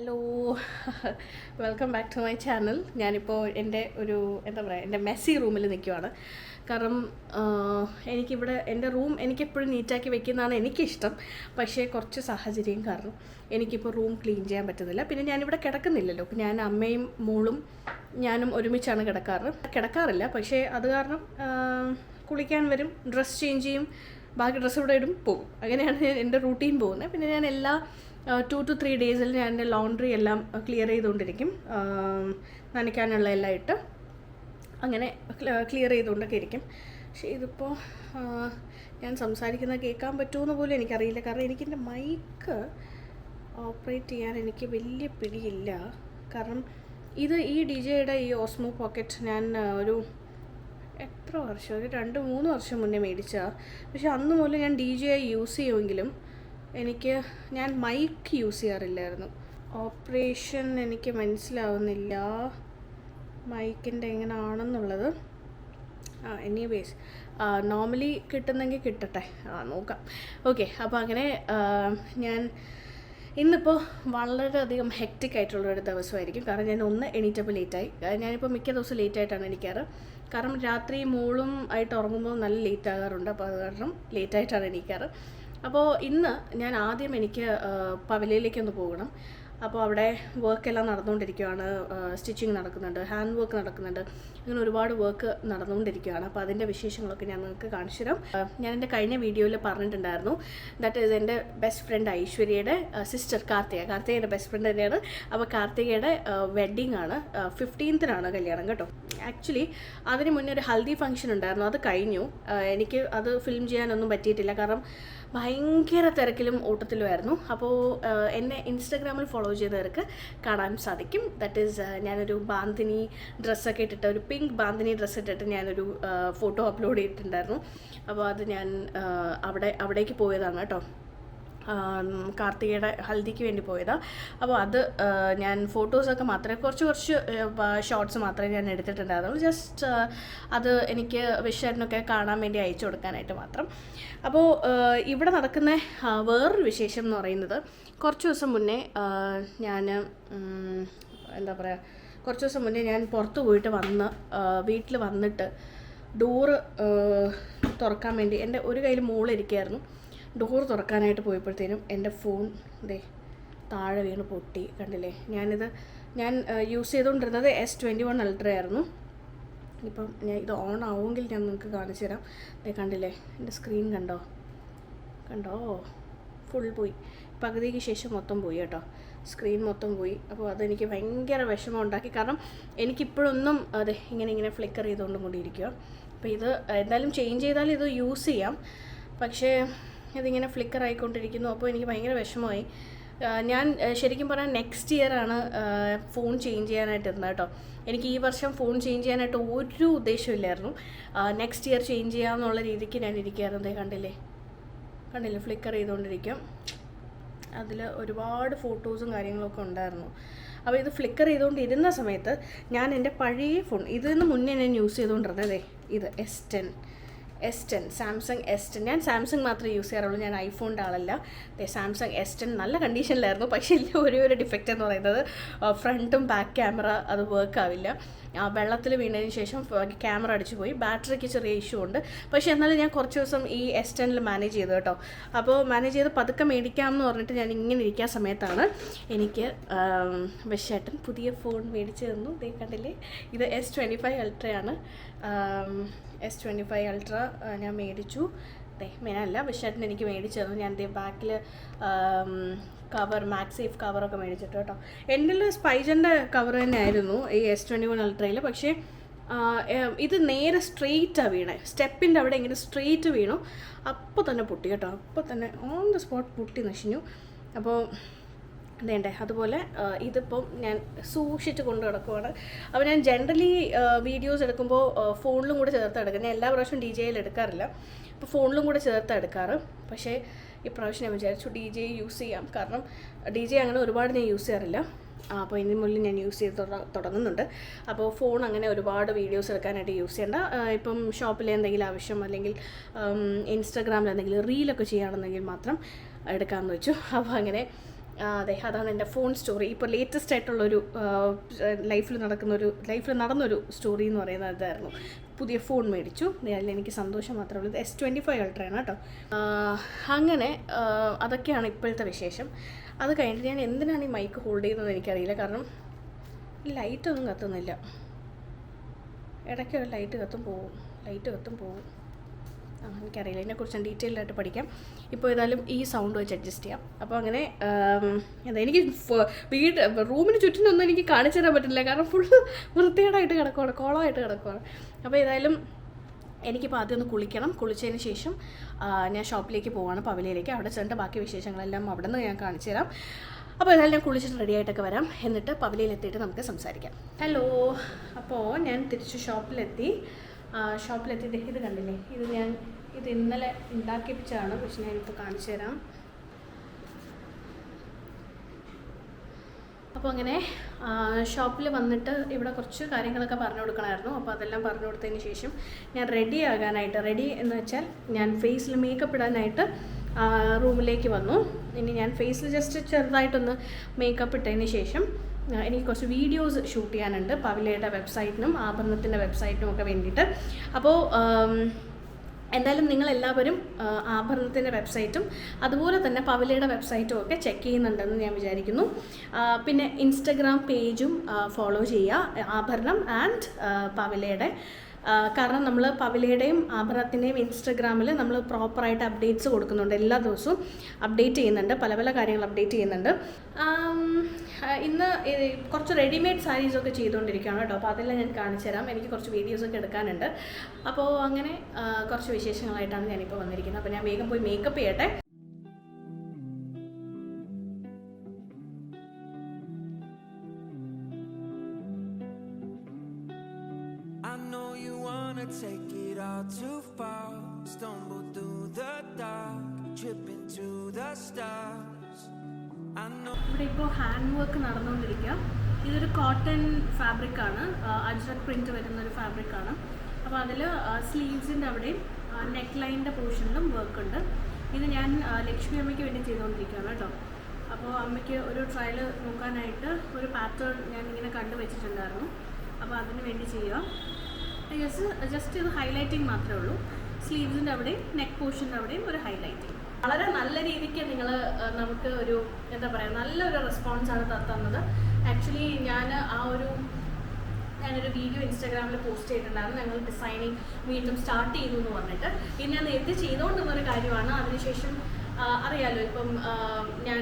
Hello welcome back to my channel. ഞാനിപ്പോൾ എൻ്റെ എൻ്റെ മെസ്സി റൂമിൽ നിൽക്കുവാണ്. കാരണം എനിക്കിവിടെ എൻ്റെ റൂം എനിക്കെപ്പോഴും നീറ്റാക്കി വെക്കുന്നതാണ് എനിക്കിഷ്ടം. പക്ഷേ കുറച്ച് സാഹചര്യം കാരണം എനിക്കിപ്പോൾ റൂം ക്ലീൻ ചെയ്യാൻ പറ്റുന്നില്ല. പിന്നെ ഞാനിവിടെ കിടക്കുന്നില്ലല്ലോ. അപ്പോൾ ഞാൻ അമ്മയും മോളും ഞാനും ഒരുമിച്ചാണ് കിടക്കാറില്ല. പക്ഷേ അത് കാരണം കുളിക്കാൻ വരും, ഡ്രസ്സ് ചേഞ്ച് ചെയ്യും, ബാക്കി ഡ്രസ്സ് ഇവിടെ ഇടും, പോകും. അങ്ങനെയാണ് എൻ്റെ റൂട്ടീൻ പോകുന്നത്. പിന്നെ ഞാൻ എല്ലാ 2 to 3 ഡേയ്സിൽ ഞാൻ എൻ്റെ ലോണ്ട്രി എല്ലാം ക്ലിയർ ചെയ്തുകൊണ്ടിരിക്കും. നനയ്ക്കാനുള്ള എല്ലാം ഇട്ട് അങ്ങനെ ക്ലിയർ ചെയ്തുകൊണ്ടൊക്കെ ഇരിക്കും. പക്ഷേ ഇതിപ്പോൾ ഞാൻ സംസാരിക്കുന്നത് കേൾക്കാൻ പറ്റുമെന്ന് പോലും എനിക്കറിയില്ല. കാരണം എനിക്കെൻ്റെ മൈക്ക് ഓപ്പറേറ്റ് ചെയ്യാൻ എനിക്ക് വലിയ പിടിയില്ല. കാരണം ഈ DJയുടെ ഈ ഓസ്മോ പോക്കറ്റ് ഞാൻ എത്ര വർഷം, ഒരു 2-3 വർഷം മുന്നേ മേടിച്ചതാണ്. പക്ഷെ അന്ന് മുതൽ ഞാൻ DJ യൂസ് ചെയ്യുമെങ്കിലും ഞാൻ മൈക്ക് യൂസ് ചെയ്യാറില്ലായിരുന്നു. ഓപ്പറേഷൻ എനിക്ക് മനസ്സിലാവുന്നില്ല മൈക്കിൻ്റെ എങ്ങനെയാണെന്നുള്ളത്. എനിവേസ് നോർമലി കിട്ടുന്നെങ്കിൽ കിട്ടട്ടെ, നോക്കാം. ഓക്കെ, അപ്പോൾ അങ്ങനെ ഞാൻ ഇന്നിപ്പോൾ വളരെയധികം ഹെക്റ്റിക് ആയിട്ടുള്ളൊരു ദിവസമായിരിക്കും. കാരണം ഞാൻ എണീറ്റപ്പോൾ ലേറ്റായി. ഞാനിപ്പോൾ മിക്ക ദിവസവും ലേറ്റായിട്ടാണ് എണീക്കാറ്. കാരണം രാത്രി മോളും ആയിട്ട് ഉറങ്ങുമ്പോൾ നല്ല ലേറ്റ് ആകാറുണ്ട്. അപ്പോൾ അത് കാരണം ലേറ്റായിട്ടാണ് എണീക്കാറ്. അപ്പോൾ ഇന്ന് ഞാൻ ആദ്യം എനിക്ക് പവലിയിലേക്കൊന്ന് പോകണം. അപ്പോൾ അവിടെ വർക്കെല്ലാം നടന്നുകൊണ്ടിരിക്കുകയാണ്. സ്റ്റിച്ചിങ് നടക്കുന്നുണ്ട്, ഹാൻഡ് വർക്ക് നടക്കുന്നുണ്ട്, അങ്ങനെ ഒരുപാട് വർക്ക് നടന്നുകൊണ്ടിരിക്കുകയാണ്. അപ്പോൾ അതിൻ്റെ വിശേഷങ്ങളൊക്കെ ഞാൻ നിങ്ങൾക്ക് കാണിച്ചു തരാം. ഞാൻ എൻ്റെ കഴിഞ്ഞ വീഡിയോയിൽ പറഞ്ഞിട്ടുണ്ടായിരുന്നു, ദാറ്റ് ഈസ് എൻ്റെ ബെസ്റ്റ് ഫ്രണ്ട് ഐശ്വര്യയുടെ സിസ്റ്റർ കാർത്തികയുടെ ബെസ്റ്റ് ഫ്രണ്ട് തന്നെയാണ്. അപ്പോൾ കാർത്തികയുടെ വെഡ്ഡിങ് ആണ്, 15th കല്യാണം കേട്ടോ. ആക്ച്വലി അതിന് മുന്നേ ഒരു ഹൽദി ഫംഗ്ഷൻ ഉണ്ടായിരുന്നു, അത് കഴിഞ്ഞു. എനിക്ക് അത് ഫിലിം ചെയ്യാനൊന്നും പറ്റിയിട്ടില്ല, കാരണം ഭയങ്കര തിരക്കിലും ഓട്ടത്തിലുമായിരുന്നു. അപ്പോൾ എന്നെ ഇൻസ്റ്റാഗ്രാമിൽ ഫോളോ ചെയ്തവർക്ക് കാണാൻ സാധിക്കും. ദാറ്റ് ഈസ് ഞാനൊരു ബാന്തിനി ഡ്രസ്സൊക്കെ ഇട്ടിട്ട്, ഒരു പിങ്ക് ബാന്തിനി ഡ്രസ്സ് ഇട്ടിട്ട് ഞാനൊരു ഫോട്ടോ അപ്ലോഡ് ചെയ്തിട്ടുണ്ടായിരുന്നു. അപ്പോൾ അത് ഞാൻ അവിടേക്ക് പോയതാണ് കേട്ടോ, കാർത്തികയുടെ ഹൽദിക്ക് വേണ്ടി പോയതാണ്. അപ്പോൾ അത് ഞാൻ ഫോട്ടോസൊക്കെ മാത്രമേ കുറച്ച് ഷോർട്സ് മാത്രമേ ഞാൻ എടുത്തിട്ടുണ്ടായിരുന്നുള്ളൂ. ജസ്റ്റ് അത് എനിക്ക് വിഷയത്തിനൊക്കെ കാണാൻ വേണ്ടി അയച്ചു കൊടുക്കാനായിട്ട് മാത്രം. അപ്പോൾ ഇവിടെ നടക്കുന്ന വേറൊരു വിശേഷം എന്ന് പറയുന്നത്, കുറച്ച് ദിവസം മുന്നേ ഞാൻ പുറത്ത് പോയിട്ട് വീട്ടിൽ വന്നിട്ട് ഡോറ് തുറക്കാൻ വേണ്ടി എൻ്റെ ഒരു കയ്യിൽ മോളിരിക്കുകയായിരുന്നു. ഡോറ് തുറക്കാനായിട്ട് പോയപ്പോഴത്തേനും എൻ്റെ ഫോൺ താഴെ വീണ് പൊട്ടി. കണ്ടില്ലേ? ഞാൻ യൂസ് ചെയ്തുകൊണ്ടിരുന്നത് S21 Ultra ആയിരുന്നു. ഇപ്പം ഇത് ഓൺ ആവുമെങ്കിൽ ഞാൻ നിങ്ങൾക്ക് കാണിച്ചു തരാം. കണ്ടില്ലേ? എൻ്റെ സ്ക്രീൻ കണ്ടോ? ഫുൾ പോയി. പകുതിക്ക് ശേഷം മൊത്തം പോയി കേട്ടോ, സ്ക്രീൻ മൊത്തം പോയി. അപ്പോൾ അതെനിക്ക് ഭയങ്കര വിഷമം ഉണ്ടാക്കി. കാരണം എനിക്കിപ്പോഴൊന്നും ഇങ്ങനെ ഫ്ലിക്കർ ചെയ്തുകൊണ്ടും കൂടിയിരിക്കുക. അപ്പോൾ ഇത് എന്തായാലും ചേഞ്ച് ചെയ്താൽ ഇത് യൂസ് ചെയ്യാം. പക്ഷേ ഇതിങ്ങനെ ഫ്ലിക്കർ ആയിക്കൊണ്ടിരിക്കുന്നു. അപ്പോൾ എനിക്ക് ഭയങ്കര വിഷമമായി. ഞാൻ ശരിക്കും പറഞ്ഞാൽ നെക്സ്റ്റ് ഇയറാണ് ഫോൺ ചേഞ്ച് ചെയ്യാനായിട്ടിരുന്നത് കേട്ടോ. എനിക്ക് ഈ വർഷം ഫോൺ ചേഞ്ച് ചെയ്യാനായിട്ട് ഒരു ഉദ്ദേശമില്ലായിരുന്നു. നെക്സ്റ്റ് ഇയർ ചേഞ്ച് ചെയ്യാമെന്നുള്ള രീതിക്ക് ഞാൻ ഇരിക്കുകയായിരുന്നു. കണ്ടില്ലേ? ഫ്ലിക്കർ ചെയ്തുകൊണ്ടിരിക്കും. അതിൽ ഒരുപാട് ഫോട്ടോസും കാര്യങ്ങളൊക്കെ ഉണ്ടായിരുന്നു. അപ്പോൾ ഇത് ഫ്ലിക്കർ ചെയ്തുകൊണ്ടിരുന്ന സമയത്ത് ഞാൻ എൻ്റെ പഴയ ഫോൺ, ഇതിന് മുന്നേ ഞാൻ യൂസ് ചെയ്തുകൊണ്ടിരുന്നത് ഇത് S10 സാംസങ് S10. ഞാൻ സാംസങ് മാത്രമേ യൂസ് ചെയ്യാറുള്ളൂ, ഞാൻ ഐഫോണിൻ്റെ ആളല്ല. സാംസങ് S10 നല്ല കണ്ടീഷനിലായിരുന്നു. പക്ഷേ ഒരു ഡിഫക്റ്റ് എന്ന് പറയുന്നത് ഫ്രണ്ടും ബാക്ക് ക്യാമറ അത് വർക്ക് ആവില്ല. വെള്ളത്തിൽ വീണതിന് ശേഷം ക്യാമറ അടിച്ചു പോയി. ബാറ്ററിക്ക് ചെറിയ ഇഷ്യൂ ഉണ്ട്. പക്ഷേ എന്നാലും ഞാൻ കുറച്ച് ദിവസം ഈ S10 മാനേജ് ചെയ്തു കേട്ടോ. അപ്പോൾ മാനേജ് ചെയ്ത് പതുക്കെ മേടിക്കാമെന്ന് പറഞ്ഞിട്ട് ഞാൻ ഇങ്ങനെ ഇരിക്കുന്ന സമയത്താണ് എനിക്ക് വിശേട്ടൻ പുതിയ ഫോൺ മേടിച്ച് തന്നു. കണ്ടില്ലേ? ഇത് S25 Ultra ആണ്. S25 Ultra ഞാൻ മേടിച്ചു. മെയിനല്ല, വിഷേട്ടൻ എനിക്ക് മേടിച്ചു തന്നു. ഞാൻ ബാക്കിൽ മാക്സേഫ് കവറൊക്കെ മേടിച്ചിട്ട് കേട്ടോ. എൻ്റെ സ്പൈജറിൻ്റെ കവർ തന്നെ ആയിരുന്നു ഈ S21 Ultraയിൽ. പക്ഷേ ഇത് നേരെ സ്ട്രെയിറ്റാണ് വീണേ. സ്റ്റെപ്പിൻ്റെ അവിടെ ഇങ്ങനെ സ്ട്രെയിറ്റ് വീണു. അപ്പോൾ തന്നെ പൊട്ടി കേട്ടോ. അപ്പോൾ തന്നെ ഓൺ ദ സ്പോട്ട് പൊട്ടി നശിഞ്ഞു. അപ്പോൾ അതുപോലെ ഇതിപ്പം ഞാൻ സൂക്ഷിച്ച് കൊണ്ട് കിടക്കുവാണ്. അപ്പോൾ ഞാൻ ജനറലി വീഡിയോസ് എടുക്കുമ്പോൾ ഫോണിലും കൂടെ ചേർത്താണ് എടുക്കുന്നത്. ഞാൻ എല്ലാ പ്രാവശ്യവും DJയിൽ എടുക്കാറില്ല, അപ്പോൾ ഫോണിലും കൂടെ ചേർത്താണ് എടുക്കാറ്. പക്ഷേ ഇപ്രാവശ്യം ഞാൻ വിചാരിച്ചു DJ യൂസ് ചെയ്യാം. കാരണം DJ അങ്ങനെ ഒരുപാട് ഞാൻ യൂസ് ചെയ്യാറില്ല. അപ്പോൾ ഇതിന് മുന്നിൽ ഞാൻ യൂസ് ചെയ്ത് തുടങ്ങുന്നുണ്ട്. അപ്പോൾ ഫോൺ അങ്ങനെ ഒരുപാട് വീഡിയോസ് എടുക്കാനായിട്ട് യൂസ് ചെയ്യേണ്ട. ഇപ്പം ഷോപ്പിൽ എന്തെങ്കിലും ആവശ്യം, അല്ലെങ്കിൽ ഇൻസ്റ്റാഗ്രാമിൽ എന്തെങ്കിലും റീലൊക്കെ ചെയ്യുകയാണെന്നെങ്കിൽ മാത്രം എടുക്കാമെന്ന് വെച്ചു. അപ്പോൾ അങ്ങനെ അതെ, അതാണ് എൻ്റെ ഫോൺ സ്റ്റോറി. ഇപ്പോൾ ലേറ്റസ്റ്റ് ആയിട്ടുള്ളൊരു ലൈഫിൽ നടന്നൊരു സ്റ്റോറി എന്ന് പറയുന്നത് ഇതായിരുന്നു. പുതിയ ഫോൺ മേടിച്ചു, അതിൽ എനിക്ക് സന്തോഷം മാത്രമേ ഉള്ളൂ. S25 അൾട്രയാണ് കേട്ടോ. അങ്ങനെ അതൊക്കെയാണ് ഇപ്പോഴത്തെ വിശേഷം. അത് കഴിഞ്ഞിട്ട് ഞാൻ എന്തിനാണ് ഈ മൈക്ക് ഹോൾഡ് ചെയ്യുന്നത് എനിക്കറിയില്ല. കാരണം ലൈറ്റൊന്നും കത്തുന്നില്ല. ഇടയ്ക്ക് ഒരു ലൈറ്റ് കത്തും പോവും. എനിക്കറിയില്ല, ഇതിനെക്കുറിച്ച് ഞാൻ ഡീറ്റെയിൽഡ് ആയിട്ട് പഠിക്കാം. ഇപ്പോൾ ഏതായാലും ഈ സൗണ്ട് വെച്ച് അഡ്ജസ്റ്റ് ചെയ്യാം. അപ്പോൾ അങ്ങനെ എനിക്ക് റൂമിന് ചുറ്റിനൊന്നും എനിക്ക് കാണിച്ചു തരാൻ പറ്റില്ല. കാരണം ഫുള്ള് വൃത്തികേടായിട്ട് കിടക്കുവാണ്, കോളമായിട്ട് കിടക്കുവാണ്. അപ്പോൾ ഏതായാലും എനിക്കിപ്പോൾ ആദ്യം ഒന്ന് കുളിക്കണം. കുളിച്ചതിന് ശേഷം ഞാൻ ഷോപ്പിലേക്ക് പോവാണ്, പവലിയിലേക്ക്. അവിടെ ചെന്നിട്ട് ബാക്കി വിശേഷങ്ങളെല്ലാം അവിടെ നിന്ന് ഞാൻ കാണിച്ചു തരാം. അപ്പോൾ ഏതായാലും ഞാൻ കുളിച്ചിട്ട് റെഡി ആയിട്ടൊക്കെ വരാം. എന്നിട്ട് പവലിയിലെത്തിയിട്ട് നമുക്ക് സംസാരിക്കാം. ഹലോ, അപ്പോൾ ഞാൻ തിരിച്ച് ഷോപ്പിലെത്തി. ഇത് കണ്ടില്ലേ, ഇത് ഇന്നലെ ഉണ്ടാക്കിപ്പിച്ചതാണ്. പക്ഷെ ഞാനിപ്പോൾ കാണിച്ചു തരാം. അപ്പോൾ അങ്ങനെ ഷോപ്പിൽ വന്നിട്ട് ഇവിടെ കുറച്ച് കാര്യങ്ങളൊക്കെ പറഞ്ഞു കൊടുക്കണമായിരുന്നു. അപ്പോൾ അതെല്ലാം പറഞ്ഞു കൊടുത്തതിന് ശേഷം ഞാൻ റെഡി എന്ന് വെച്ചാൽ ഞാൻ ഫേസിൽ മേക്കപ്പ് ഇടാനായിട്ട് റൂമിലേക്ക് വന്നു. ഇനി ഞാൻ ഫേസിൽ ജസ്റ്റ് ചെറുതായിട്ടൊന്ന് മേക്കപ്പ് ഇട്ടതിന് ശേഷം എനിക്ക് കുറച്ച് വീഡിയോസ് ഷൂട്ട് ചെയ്യാനുണ്ട് പവിലയുടെ വെബ്സൈറ്റിനും ആഭരണത്തിൻ്റെ വെബ്സൈറ്റിനും ഒക്കെ വേണ്ടിയിട്ട്. അപ്പോൾ എന്തായാലും നിങ്ങളെല്ലാവരും ആഭരണത്തിൻ്റെ വെബ്സൈറ്റും അതുപോലെ തന്നെ പവിലയുടെ വെബ്സൈറ്റും ഒക്കെ ചെക്ക് ചെയ്യുന്നുണ്ടെന്ന് ഞാൻ വിചാരിക്കുന്നു. പിന്നെ ഇൻസ്റ്റഗ്രാം പേജും ഫോളോ ചെയ്യുക, ആഭരണം ആൻഡ് പവിലയുടെ. കാരണം നമ്മൾ പവിലയുടെയും ആഭരണത്തിൻ്റെയും ഇൻസ്റ്റഗ്രാമിൽ നമ്മൾ പ്രോപ്പറായിട്ട് അപ്ഡേറ്റ്സ് കൊടുക്കുന്നുണ്ട്. എല്ലാ ദിവസവും അപ്ഡേറ്റ് ചെയ്യുന്നുണ്ട്, പല പല കാര്യങ്ങൾ അപ്ഡേറ്റ് ചെയ്യുന്നുണ്ട്. ഇന്ന് കുറച്ച് റെഡിമെയ്ഡ് സാരീസൊക്കെ ചെയ്തുകൊണ്ടിരിക്കുകയാണ് കേട്ടോ. അപ്പോൾ അതെല്ലാം ഞാൻ കാണിച്ചു തരാം. എനിക്ക് കുറച്ച് വീഡിയോസൊക്കെ എടുക്കാനുണ്ട്. അപ്പോൾ അങ്ങനെ കുറച്ച് വിശേഷങ്ങളായിട്ടാണ് ഞാനിപ്പോൾ വന്നിരിക്കുന്നത്. അപ്പോൾ ഞാൻ വേഗം പോയി മേക്കപ്പ് ചെയ്യട്ടെ. Take it all too far, stumble through the dark, trip into the stars. I know. ഇവിടെ ഇപ്പോൾ ഹാൻഡ് വർക്ക് നടന്നുകൊണ്ടിരിക്കുക. ഇതൊരു കോട്ടൺ ഫാബ്രിക്കാണ്, അജ്രക് പ്രിന്റ് വരുന്നൊരു ഫാബ്രിക്കാണ്. അപ്പോൾ അതിൽ സ്ലീവ്സിൻ്റെ അവിടെയും നെക്ക് ലൈനിൻ്റെ പോർഷനിലും വർക്ക് ഉണ്ട്. ഇത് ഞാൻ ലക്ഷ്മി അമ്മയ്ക്ക് വേണ്ടി ചെയ്തുകൊണ്ടിരിക്കുകയാണ് കേട്ടോ. അപ്പോൾ അമ്മയ്ക്ക് ഒരു ട്രയൽ നോക്കാനായിട്ട് ഒരു പാറ്റേൺ ഞാൻ ഇങ്ങനെ കണ്ടു വെച്ചിട്ടുണ്ടായിരുന്നു. അപ്പോൾ അതിന് വേണ്ടി ചെയ്യുക. ജസ്റ്റ് ഇത് ഹൈലൈറ്റിങ് മാത്രമേ ഉള്ളൂ. സ്ലീവ്സിൻ്റെ അവിടെയും നെക്ക് പോർഷൻ്റെ അവിടെയും ഒരു ഹൈലൈറ്റിങ്. വളരെ നല്ല രീതിക്ക് നിങ്ങൾ നമുക്ക് ഒരു എന്താ പറയുക, നല്ലൊരു റെസ്പോൺസാണ് തന്നത്. ആക്ച്വലി ഞാനൊരു വീഡിയോ ഇൻസ്റ്റാഗ്രാമിൽ പോസ്റ്റ് ചെയ്തിട്ടുണ്ടായിരുന്നു. ഞങ്ങൾ ഡിസൈനിങ് വീണ്ടും സ്റ്റാർട്ട് ചെയ്തു എന്ന് പറഞ്ഞിട്ട്. ഇത് ഞാൻ നേരത്തെ ചെയ്തുകൊണ്ടിരുന്നൊരു കാര്യമാണ്. അതിനുശേഷം അറിയാമല്ലോ, ഇപ്പം ഞാൻ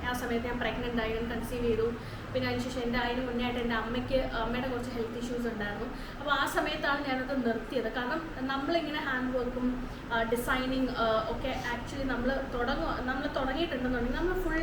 ആ സമയത്ത് ഞാൻ പ്രഗ്നൻ്റ് ആയി, കൺസീവ് ചെയ്തു. പിന്നെ അതിനുശേഷം അതിന് മുന്നേ ആയിട്ട് എൻ്റെ അമ്മയുടെ കുറച്ച് ഹെൽത്ത് ഇഷ്യൂസ് ഉണ്ടായിരുന്നു. അപ്പോൾ ആ സമയത്താണ് ഞാനത് നിർത്തിയത്. കാരണം നമ്മളിങ്ങനെ ഹാൻഡ് വർക്കും ഡിസൈനിങ് ഒക്കെ ആക്ച്വലി നമ്മൾ തുടങ്ങിയിട്ടുണ്ടെന്നുണ്ടെങ്കിൽ നമ്മൾ ഫുൾ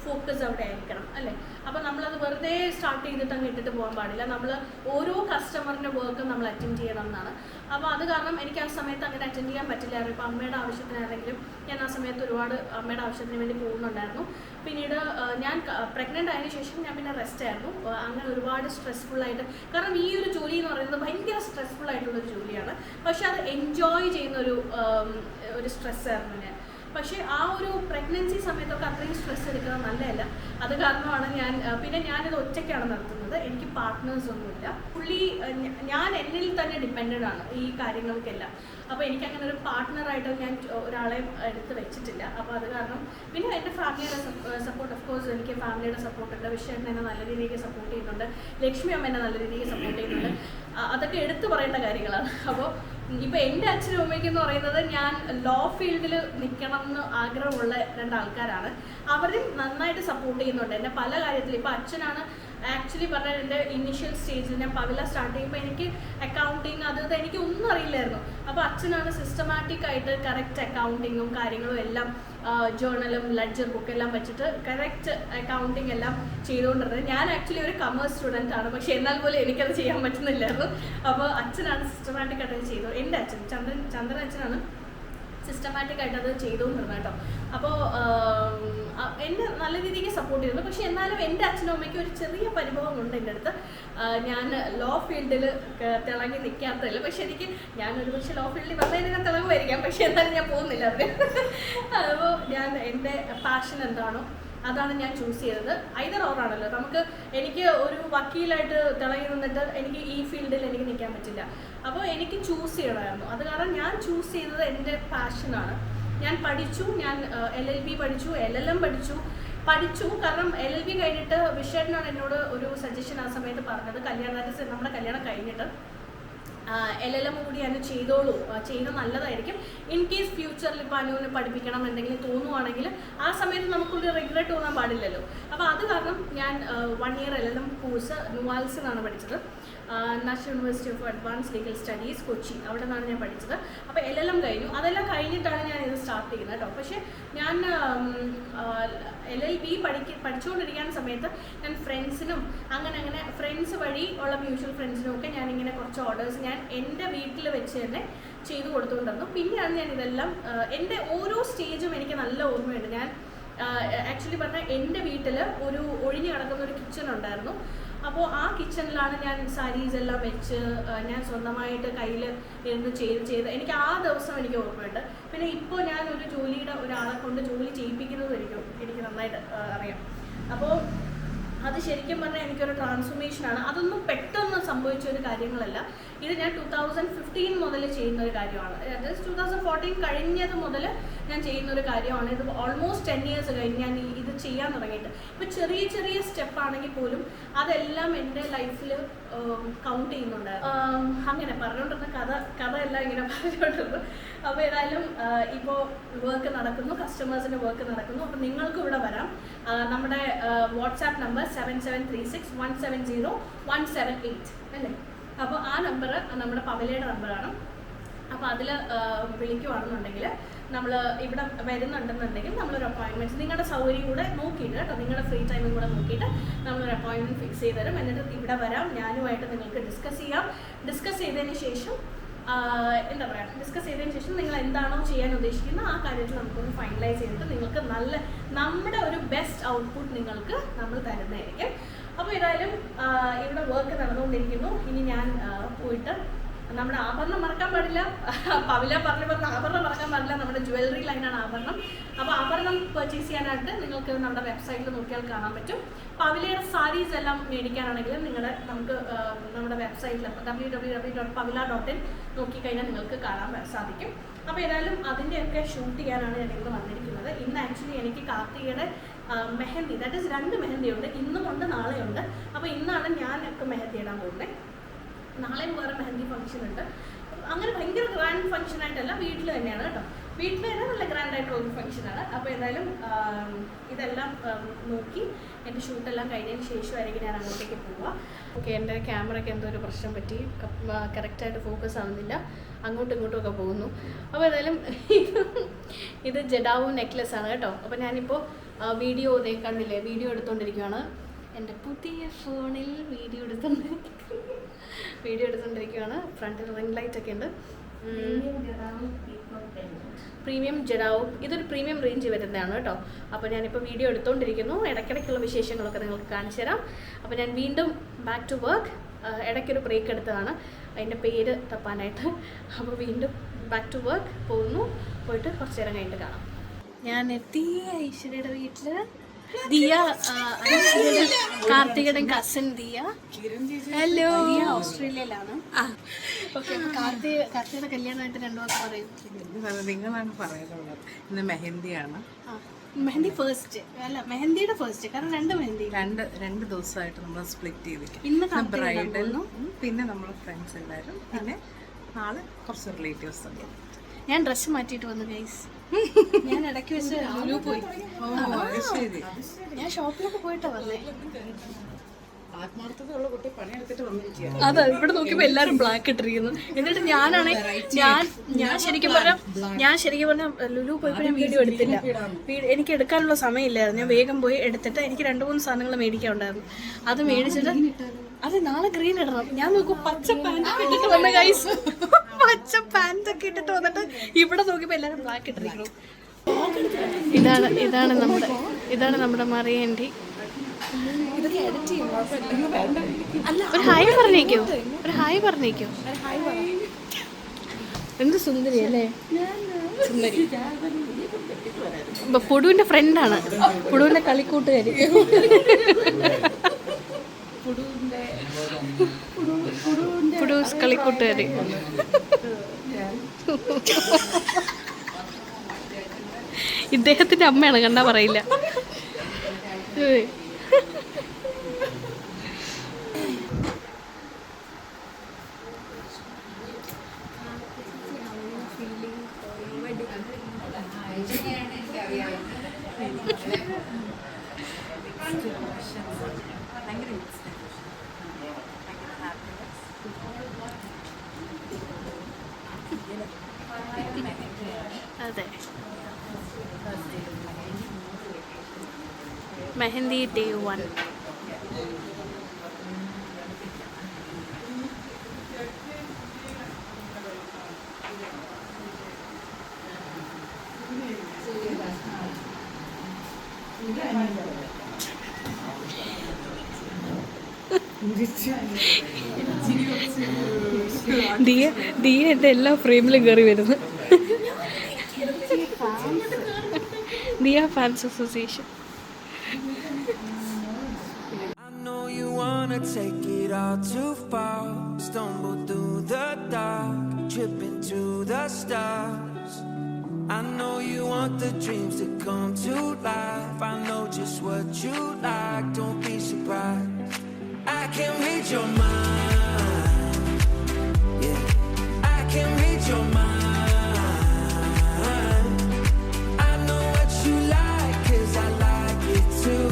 ഫോക്കസ് അവിടെ ആയിരിക്കണം അല്ലേ. അപ്പോൾ നമ്മളത് വെറുതെ സ്റ്റാർട്ട് ചെയ്തിട്ട് അങ്ങ് ഇട്ടിട്ട് പോകാൻ പാടില്ല. നമ്മൾ ഓരോ കസ്റ്റമറിൻ്റെ വർക്കും നമ്മൾ അറ്റൻഡ് ചെയ്യണം എന്നാണ്. അപ്പോൾ അത് കാരണം എനിക്ക് ആ സമയത്ത് അങ്ങനെ അറ്റൻഡ് ചെയ്യാൻ പറ്റില്ലായിരുന്നു. ഇപ്പോൾ അമ്മയുടെ ആവശ്യത്തിനാണെങ്കിലും ഞാൻ ആ സമയത്ത് ഒരുപാട് അമ്മയുടെ ആവശ്യത്തിന് വേണ്ടി പോകുന്നുണ്ടായിരുന്നു. പിന്നീട് ഞാൻ പ്രഗ്നൻ്റ് ആയതിനു ശേഷം ഞാൻ പിന്നെ റെസ്റ്റ് ആയിരുന്നു. അങ്ങനെ ഒരുപാട് സ്ട്രെസ്ഫുള്ളായിട്ട്, കാരണം ഈ ഒരു ജോലി എന്ന് പറയുന്നത് ഭയങ്കര സ്ട്രെസ്ഫുൾ ആയിട്ടുള്ളൊരു ജോലിയാണ്. പക്ഷെ അത് എൻജോയ് ചെയ്യുന്ന ഒരു സ്ട്രെസ്സായിരുന്നു ഞാൻ. പക്ഷേ ആ ഒരു പ്രഗ്നൻസി സമയത്തൊക്കെ അത്രയും സ്ട്രെസ് എടുക്കുന്നത് നല്ലതല്ല. അത് കാരണമാണ് ഞാനിത് ഒറ്റയ്ക്കാണ് നടത്തുന്നത്. എനിക്ക് പാർട്ട്നേഴ്സൊന്നുമില്ല. ഞാൻ എന്നിൽ തന്നെ ഡിപ്പെൻഡൻ്റ് ആണ് ഈ കാര്യങ്ങൾക്കെല്ലാം. അപ്പോൾ എനിക്കങ്ങനെ ഒരു പാർട്ട്ണറായിട്ട് ഞാൻ ഒരാളെ എടുത്ത് വെച്ചിട്ടില്ല. അപ്പോൾ അത് കാരണം പിന്നെ എൻ്റെ ഫാമിലിയുടെ സപ്പോർട്ട്, ഓഫ് കോഴ്സ് എനിക്ക് ഫാമിലിയുടെ സപ്പോർട്ടുണ്ട്. വിശ്വേട്ടൻ എന്നെ നല്ല രീതിക്ക് സപ്പോർട്ട് ചെയ്യുന്നുണ്ട്. ലക്ഷ്മി അമ്മ എന്നെ നല്ല രീതിക്ക് സപ്പോർട്ട് ചെയ്യുന്നുണ്ട്. അതൊക്കെ എടുത്തു പറയേണ്ട കാര്യങ്ങളാണ്. അപ്പോൾ ഇപ്പോൾ എൻ്റെ അച്ഛനും അമ്മയ്ക്കെന്ന് പറയുന്നത് ഞാൻ ലോ ഫീൽഡിൽ നിൽക്കണം എന്ന് ആഗ്രഹമുള്ള രണ്ടാൾക്കാരാണ്. അവരും നന്നായിട്ട് സപ്പോർട്ട് ചെയ്യുന്നുണ്ട് എന്നെ പല കാര്യത്തിലും. ഇപ്പോൾ അച്ഛനാണ് ആക്ച്വലി പറഞ്ഞാൽ എൻ്റെ ഇനീഷ്യൽ സ്റ്റേജിൽ ഞാൻ പവില സ്റ്റാർട്ട് ചെയ്യുമ്പോൾ എനിക്ക് അക്കൗണ്ടിങ് അത് എനിക്ക് ഒന്നും അറിയില്ലായിരുന്നു. അപ്പോൾ അച്ഛനാണ് സിസ്റ്റമാറ്റിക് ആയിട്ട് കറക്റ്റ് അക്കൗണ്ടിങ്ങും കാര്യങ്ങളും എല്ലാം ജേർണലും ലെഡ്ജർ ബുക്കെല്ലാം വെച്ചിട്ട് കറക്റ്റ് അക്കൗണ്ടിങ് എല്ലാം ചെയ്തുകൊണ്ടിരുന്നത്. ഞാൻ ആക്ച്വലി ഒരു കൊമേഴ്സ് സ്റ്റുഡൻ്റ് ആണ്, പക്ഷേ എന്നാൽ പോലും എനിക്കത് ചെയ്യാൻ പറ്റുന്നില്ലായിരുന്നു. അപ്പോൾ അച്ഛനാണ് സിസ്റ്റമാറ്റിക് ആയിട്ട് ചെയ്തത്. എൻ്റെ അച്ഛൻ ചന്ദ്രൻ അച്ഛനാണ് സിസ്റ്റമാറ്റിക് ആയിട്ട് അത് ചെയ്തുകൊണ്ടിരുന്നത് കേട്ടോ. അപ്പോൾ എന്നെ നല്ല രീതിക്ക് സപ്പോർട്ട് ചെയ്യുന്നു. പക്ഷേ എന്നാലും എൻ്റെ അച്ഛനും അമ്മയ്ക്കും ഒരു ചെറിയ പരിഭവമുണ്ട് എൻ്റെ അടുത്ത്. ഞാൻ ലോ ഫീൽഡിൽ തിളങ്ങി നിൽക്കാത്തതില്ല. പക്ഷെ ഞാനൊരു പക്ഷേ ലോ ഫീൽഡിൽ വന്നതിന് തിളങ്ങുമായിരിക്കാം, പക്ഷേ എന്നാലും ഞാൻ പോകുന്നില്ല അതിന്. അപ്പോൾ എൻ്റെ പാഷൻ എന്താണോ അതാണ് ഞാൻ ചൂസ് ചെയ്തത്. ഐദർ ഓർ ആണല്ലോ, എനിക്ക് ഒരു വക്കീലായിട്ട് തിളങ്ങി നിന്നിട്ട് എനിക്ക് ഈ ഫീൽഡിൽ എനിക്ക് നിൽക്കാൻ പറ്റില്ല. അപ്പോൾ എനിക്ക് ചൂസ് ചെയ്യണമായിരുന്നു. അത് കാരണം ഞാൻ ചൂസ് ചെയ്തത് എൻ്റെ പാഷനാണ്. ഞാൻ പഠിച്ചു, ഞാൻ LLB പഠിച്ചു, LLM പഠിച്ചു. കാരണം LLB കഴിഞ്ഞിട്ട് വിഷേട്ടനാണ് എന്നോട് ഒരു സജഷൻ ആ സമയത്ത് പറഞ്ഞത്, നമ്മുടെ കല്യാണം കഴിഞ്ഞിട്ട് LLM കൂടി അനു ചെയ്തോളൂ, ചെയ്യുന്നത് നല്ലതായിരിക്കും. ഇൻ കേസ് ഫ്യൂച്ചറിൽ ഇപ്പോൾ അനുവിനെ പഠിപ്പിക്കണം എന്തെങ്കിലും തോന്നുവാണെങ്കിൽ ആ സമയത്ത് നമുക്കൊരു റിഗ്രറ്റ് തോന്നാൻ പാടില്ലല്ലോ. അപ്പോൾ അത് കാരണം ഞാൻ 1 year LLM കോഴ്സ് നുവാൽസിനാണ് പഠിച്ചത്. National university of advance legal studies Kochi, അവിടെ നിന്നാണ് ഞാൻ പഠിച്ചത്. അപ്പോൾ LLM കഴിഞ്ഞു. അതെല്ലാം കഴിഞ്ഞിട്ടാണ് ഞാൻ ഇത് സ്റ്റാർട്ട് ചെയ്യുന്നത് കേട്ടോ. പക്ഷേ ഞാൻ LLB പഠിച്ചുകൊണ്ടിരിക്കുന്ന സമയത്ത് ഞാൻ ഫ്രണ്ട്സിനും അങ്ങനെ ഫ്രണ്ട്സ് വഴി ഉള്ള മ്യൂച്വൽ ഫ്രണ്ട്സിനും ഒക്കെ ഞാനിങ്ങനെ കുറച്ച് ഓർഡേഴ്സ് ഞാൻ എൻ്റെ വീട്ടിൽ വെച്ച് തന്നെ ചെയ്തു കൊടുത്തുകൊണ്ടിരുന്നു. പിന്നെയാണ് ഞാൻ ഇതെല്ലാം എൻ്റെ ഓരോ സ്റ്റേജും എനിക്ക് നല്ല ഓർമ്മയുണ്ട്. ഞാൻ ആക്ച്വലി പറഞ്ഞാൽ എൻ്റെ വീട്ടിൽ ഒരു ഒഴിഞ്ഞു കിടക്കുന്ന ഒരു കിച്ചൺ ഉണ്ടായിരുന്നു. അപ്പോൾ ആ കിച്ചണിലാണ് ഞാൻ സാരീസ് എല്ലാം വെച്ച് ഞാൻ സ്വന്തമായിട്ട് കയ്യിൽ ഇരുന്ന് ചെയ്ത് എനിക്ക് ആ ദിവസം എനിക്ക് ഓർമ്മയുണ്ട്. പിന്നെ ഇപ്പോൾ ഞാൻ ഒരു ജോലിയുടെ ഒരാളെ കൊണ്ട് ജോലി ചെയ്യിപ്പിക്കുന്നത് എനിക്ക് നന്നായിട്ട് അറിയാം. അപ്പോൾ അത് ശരിക്കും പറഞ്ഞാൽ എനിക്കൊരു ട്രാൻസ്ഫോർമേഷനാണ്. അതൊന്നും പെട്ടെന്ന് സംഭവിച്ച ഒരു കാര്യങ്ങളല്ല. ഇത് ഞാൻ 2015 മുതൽ ചെയ്യുന്ന ഒരു കാര്യമാണ്. അതായത് 2014 കഴിഞ്ഞത് മുതൽ ഞാൻ ചെയ്യുന്ന ഒരു കാര്യമാണ്. ഇത് ഓൾമോസ്റ്റ് 10 years കഴിഞ്ഞ് ഞാൻ ഇത് ചെയ്യാൻ തുടങ്ങിയിട്ട്. ഇപ്പോൾ ചെറിയ സ്റ്റെപ്പാണെങ്കിൽ പോലും അതെല്ലാം എൻ്റെ ലൈഫിൽ കൗണ്ട് ചെയ്യുന്നുണ്ട്. അങ്ങനെ പറഞ്ഞുകൊണ്ടിരുന്ന കഥയെല്ലാം ഇങ്ങനെ പറഞ്ഞുകൊണ്ടിരുന്നു. അപ്പോൾ ഏതായാലും ഇപ്പോൾ വർക്ക് നടക്കുന്നു, കസ്റ്റമേഴ്സിൻ്റെ വർക്ക് നടക്കുന്നു. അപ്പോൾ നിങ്ങൾക്കും ഇവിടെ വരാം. നമ്മുടെ വാട്സാപ്പ് നമ്പർ 7736170178 അല്ലേ? അപ്പോൾ ആ നമ്പർ നമ്മുടെ പവലയുടെ നമ്പറാണ്. അപ്പോൾ അതിൽ വിളിക്കുവാണെന്നുണ്ടെങ്കിൽ നമ്മൾ ഇവിടെ വരുന്നുണ്ടെന്നുണ്ടെങ്കിൽ നമ്മളൊരു അപ്പോയിൻമെൻറ്റ് നിങ്ങളുടെ സൗകര്യം കൂടെ നോക്കിയിട്ട് കേട്ടോ, നിങ്ങളുടെ ഫ്രീ ടൈമും കൂടെ നോക്കിയിട്ട് നമ്മളൊരു അപ്പോയിൻമെൻറ്റ് ഫിക്സ് ചെയ്ത് തരും. എന്നിട്ട് ഇവിടെ വരാം, ഞാനുമായിട്ട് നിങ്ങൾക്ക് ഡിസ്കസ് ചെയ്തതിന് ശേഷം ഡിസ്കസ് ചെയ്തതിന് ശേഷം നിങ്ങൾ എന്താണോ ചെയ്യാൻ ഉദ്ദേശിക്കുന്നത് ആ കാര്യത്തിൽ നമുക്കൊന്ന് ഫൈനലൈസ് ചെയ്തിട്ട് നിങ്ങൾക്ക് നമ്മുടെ ഒരു ബെസ്റ്റ് ഔട്ട്പുട്ട് നിങ്ങൾക്ക് നമ്മൾ തരുന്നതായിരിക്കും. അപ്പോൾ ഏതായാലും ഇവിടെ വർക്ക് നടന്നുകൊണ്ടിരിക്കുന്നു. ഇനി ഞാൻ പോയിട്ട് നമ്മുടെ ആഭരണം മറക്കാൻ പാടില്ല. പവില പറഞ്ഞ ആഭരണം മറക്കാൻ പാടില്ല. നമ്മുടെ ജ്വല്ലറി ലൈനാണ് ആഭരണം. അപ്പോൾ ആഭരണം പർച്ചേസ് ചെയ്യാനായിട്ട് നിങ്ങൾക്ക് നമ്മുടെ വെബ്സൈറ്റിൽ നോക്കിയാൽ കാണാൻ പറ്റും. പവിലയുടെ സാരീസ് എല്ലാം മേടിക്കാനാണെങ്കിലും നമുക്ക് നമ്മുടെ വെബ്സൈറ്റിൽ www.pavila.in നോക്കിക്കഴിഞ്ഞാൽ നിങ്ങൾക്ക് കാണാൻ സാധിക്കും. അപ്പോൾ ഏതായാലും അതിൻ്റെയൊക്കെ ഷൂട്ട് ചെയ്യാനാണ് ഞാൻ ഇന്ന് വന്നിരിക്കുന്നത്. ഇന്ന് ആക്ച്വലി എനിക്ക് കാർത്തികയുടെ മെഹന്തി, ദാറ്റ് ഈസ് 2 മെഹന്തിയുണ്ട്. ഇന്നുമുണ്ട്, നാളെയുണ്ട്. അപ്പോൾ ഇന്നാണ് ഞാനൊക്കെ മെഹന്തി ഇടാൻ പോകുന്നത്. നാളെയും വേറെ മെഹന്തി ഫംഗ്ഷൻ ഉണ്ട്. അങ്ങനെ ഭയങ്കര ഗ്രാൻഡ് ഫംഗ്ഷൻ ആയിട്ടല്ല, വീട്ടിൽ തന്നെയാണ് കേട്ടോ. വീട്ടിൽ തന്നെ നല്ല ഗ്രാൻഡ് ആയിട്ടുള്ള ഫംഗ്ഷനാണ്. അപ്പോൾ ഏതായാലും ഇതെല്ലാം നോക്കി എൻ്റെ ഷൂട്ടെല്ലാം കഴിഞ്ഞതിന് ശേഷമായിരിക്കും ഞാൻ അങ്ങോട്ടേക്ക് പോവുക. ഓക്കെ, എൻ്റെ ക്യാമറയ്ക്ക് എന്തോ ഒരു പ്രശ്നം പറ്റി, കറക്റ്റായിട്ട് ഫോക്കസ് ആവുന്നില്ല, അങ്ങോട്ടും ഇങ്ങോട്ടും ഒക്കെ പോകുന്നു. അപ്പോൾ ഏതായാലും ഇത് ജഡാവു നെക്ലെസ് ആണ് കേട്ടോ. അപ്പോൾ ഞാനിപ്പോൾ വീഡിയോ കണ്ടില്ലേ, വീഡിയോ എടുത്തുകൊണ്ടിരിക്കുകയാണ്. എൻ്റെ പുതിയ ഫോണിൽ വീഡിയോ എടുത്തുകൊണ്ടിരിക്കുകയാണ്. ഫ്രണ്ടിൽ റിംഗ് ലൈറ്റ് ഒക്കെ ഉണ്ട്. പ്രീമിയം ജഡാവു, ഇതൊരു പ്രീമിയം റേഞ്ച് വരുന്നതാണ് കേട്ടോ. അപ്പോൾ ഞാനിപ്പോൾ വീഡിയോ എടുത്തുകൊണ്ടിരിക്കുന്നു. ഇടയ്ക്കിടയ്ക്കുള്ള വിശേഷങ്ങളൊക്കെ നിങ്ങൾക്ക് കാണിച്ചു തരാം. അപ്പോൾ ഞാൻ വീണ്ടും ബാക്ക് ടു വർക്ക്. ഇടയ്ക്കൊരു ബ്രേക്ക് എടുത്തതാണ് അതിൻ്റെ പേര് തപ്പാനായിട്ട്. അപ്പോൾ വീണ്ടും ബാക്ക് ടു വർക്ക് പോയിട്ട് കുറച്ച് നേരം കഴിഞ്ഞിട്ട് കാണാം. ഞാൻ എത്തി ഐശ്വര്യയുടെ വീട്ടിൽ. ദിയ, കാർത്തികയുടെ കസിൻ ദിയ. ഹലോ, ഓസ്ട്രേലിയയിലാണ്. ഓക്കെ, കാർത്തികയുടെ കല്യാണമായിട്ട് 2 ദിവസം പറയും. നിങ്ങളാണ് പറയുന്നത്. ഇന്ന് മെഹന്തിയാണ്. മെഹന്തി ഫസ്റ്റ് അല്ല, മെഹന്തിയുടെ ഫസ്റ്റ്. കാരണം 2 മെഹന്തി രണ്ട് ദിവസമായിട്ട് നമ്മൾ സ്പ്ലിറ്റ് ചെയ്തിരിക്കും. ഇന്ന് ബ്രൈഡലും പിന്നെ നമ്മുടെ ഫ്രണ്ട്സ് എല്ലാവരും, പിന്നെ നാളെ കുറച്ച് റിലേറ്റീവ്സ് ഒക്കെ. ഞാൻ ഡ്രസ്സ് മാറ്റിയിട്ട് വന്നു ഗൈസ്. ഞാൻ ഇടയ്ക്ക് വെച്ച് ലുലു പോയി. ശരി, ഞാൻ ഷോപ്പിലൊക്കെ പോയിട്ടാ വന്നേ. ആത്മാർത്ഥതയുള്ള കുട്ടി പണിയെടുത്തിട്ട് വന്നിരിക്കുക. അതെ, ഇവിടെ നോക്കിയപ്പോൾ എല്ലാവരും ബ്ലാക്ക് ഇട്ടിരിക്കുന്നു. എന്നിട്ട് ഞാൻ ശരിക്കും പറഞ്ഞാൽ ലുലു പോയപ്പോൾ ഞാൻ വീഡിയോ എടുത്തില്ല. എനിക്ക് എടുക്കാനുള്ള സമയമില്ലായിരുന്നു. ഞാൻ വേഗം പോയി എടുത്തിട്ട് എനിക്ക് 2-3 സാധനങ്ങൾ മേടിക്കാനുണ്ടായിരുന്നു. അത് മേടിച്ചിട്ട് അത് നാളെ ഗ്രീൻ ഇടണം. ഞാൻ നോക്കും പച്ച പാൻറ്റൊക്കെ ഇട്ടിട്ട് വന്ന ഗൈസ്. പച്ച പാൻറ്റൊക്കെ ഇട്ടിട്ട് വന്നിട്ട് ഇവിടെ നോക്കിയപ്പോൾ എല്ലാവരും ബ്ലാക്ക് ഇട്ടിരിക്കുന്നു. ഇതാണ് നമ്മുടെ മറിയൻ്റെ. ഒരു ഹായ് പറഞ്ഞേക്കോ. എന്ത് സുന്ദരി അല്ലേ, സുന്ദരി. പുടുവിൻ്റെ ഫ്രണ്ടാണ്, പുടുവിൻ്റെ കളിക്കൂട്ടുകാരി. പുടൂസ് കളിക്കൂട്ടുകാരി. ഇദ്ദേഹത്തിൻ്റെ അമ്മയാണ്, കണ്ടാ പറയില്ല. അതെ, മെഹന്തി ഡേ 1. ദിയ എൻ്റെ എല്ലാ ഫ്രെയിമിലും കയറി വരുന്നു. Diya fans association. I know you wanna take it all too far. Stumble through the dark, trip into the stars. I know you want the dreams to come to life. I know just what you like, don't be surprised. I can read your mind, yeah. I can read your mind. I know what you like, 'cause I like it too.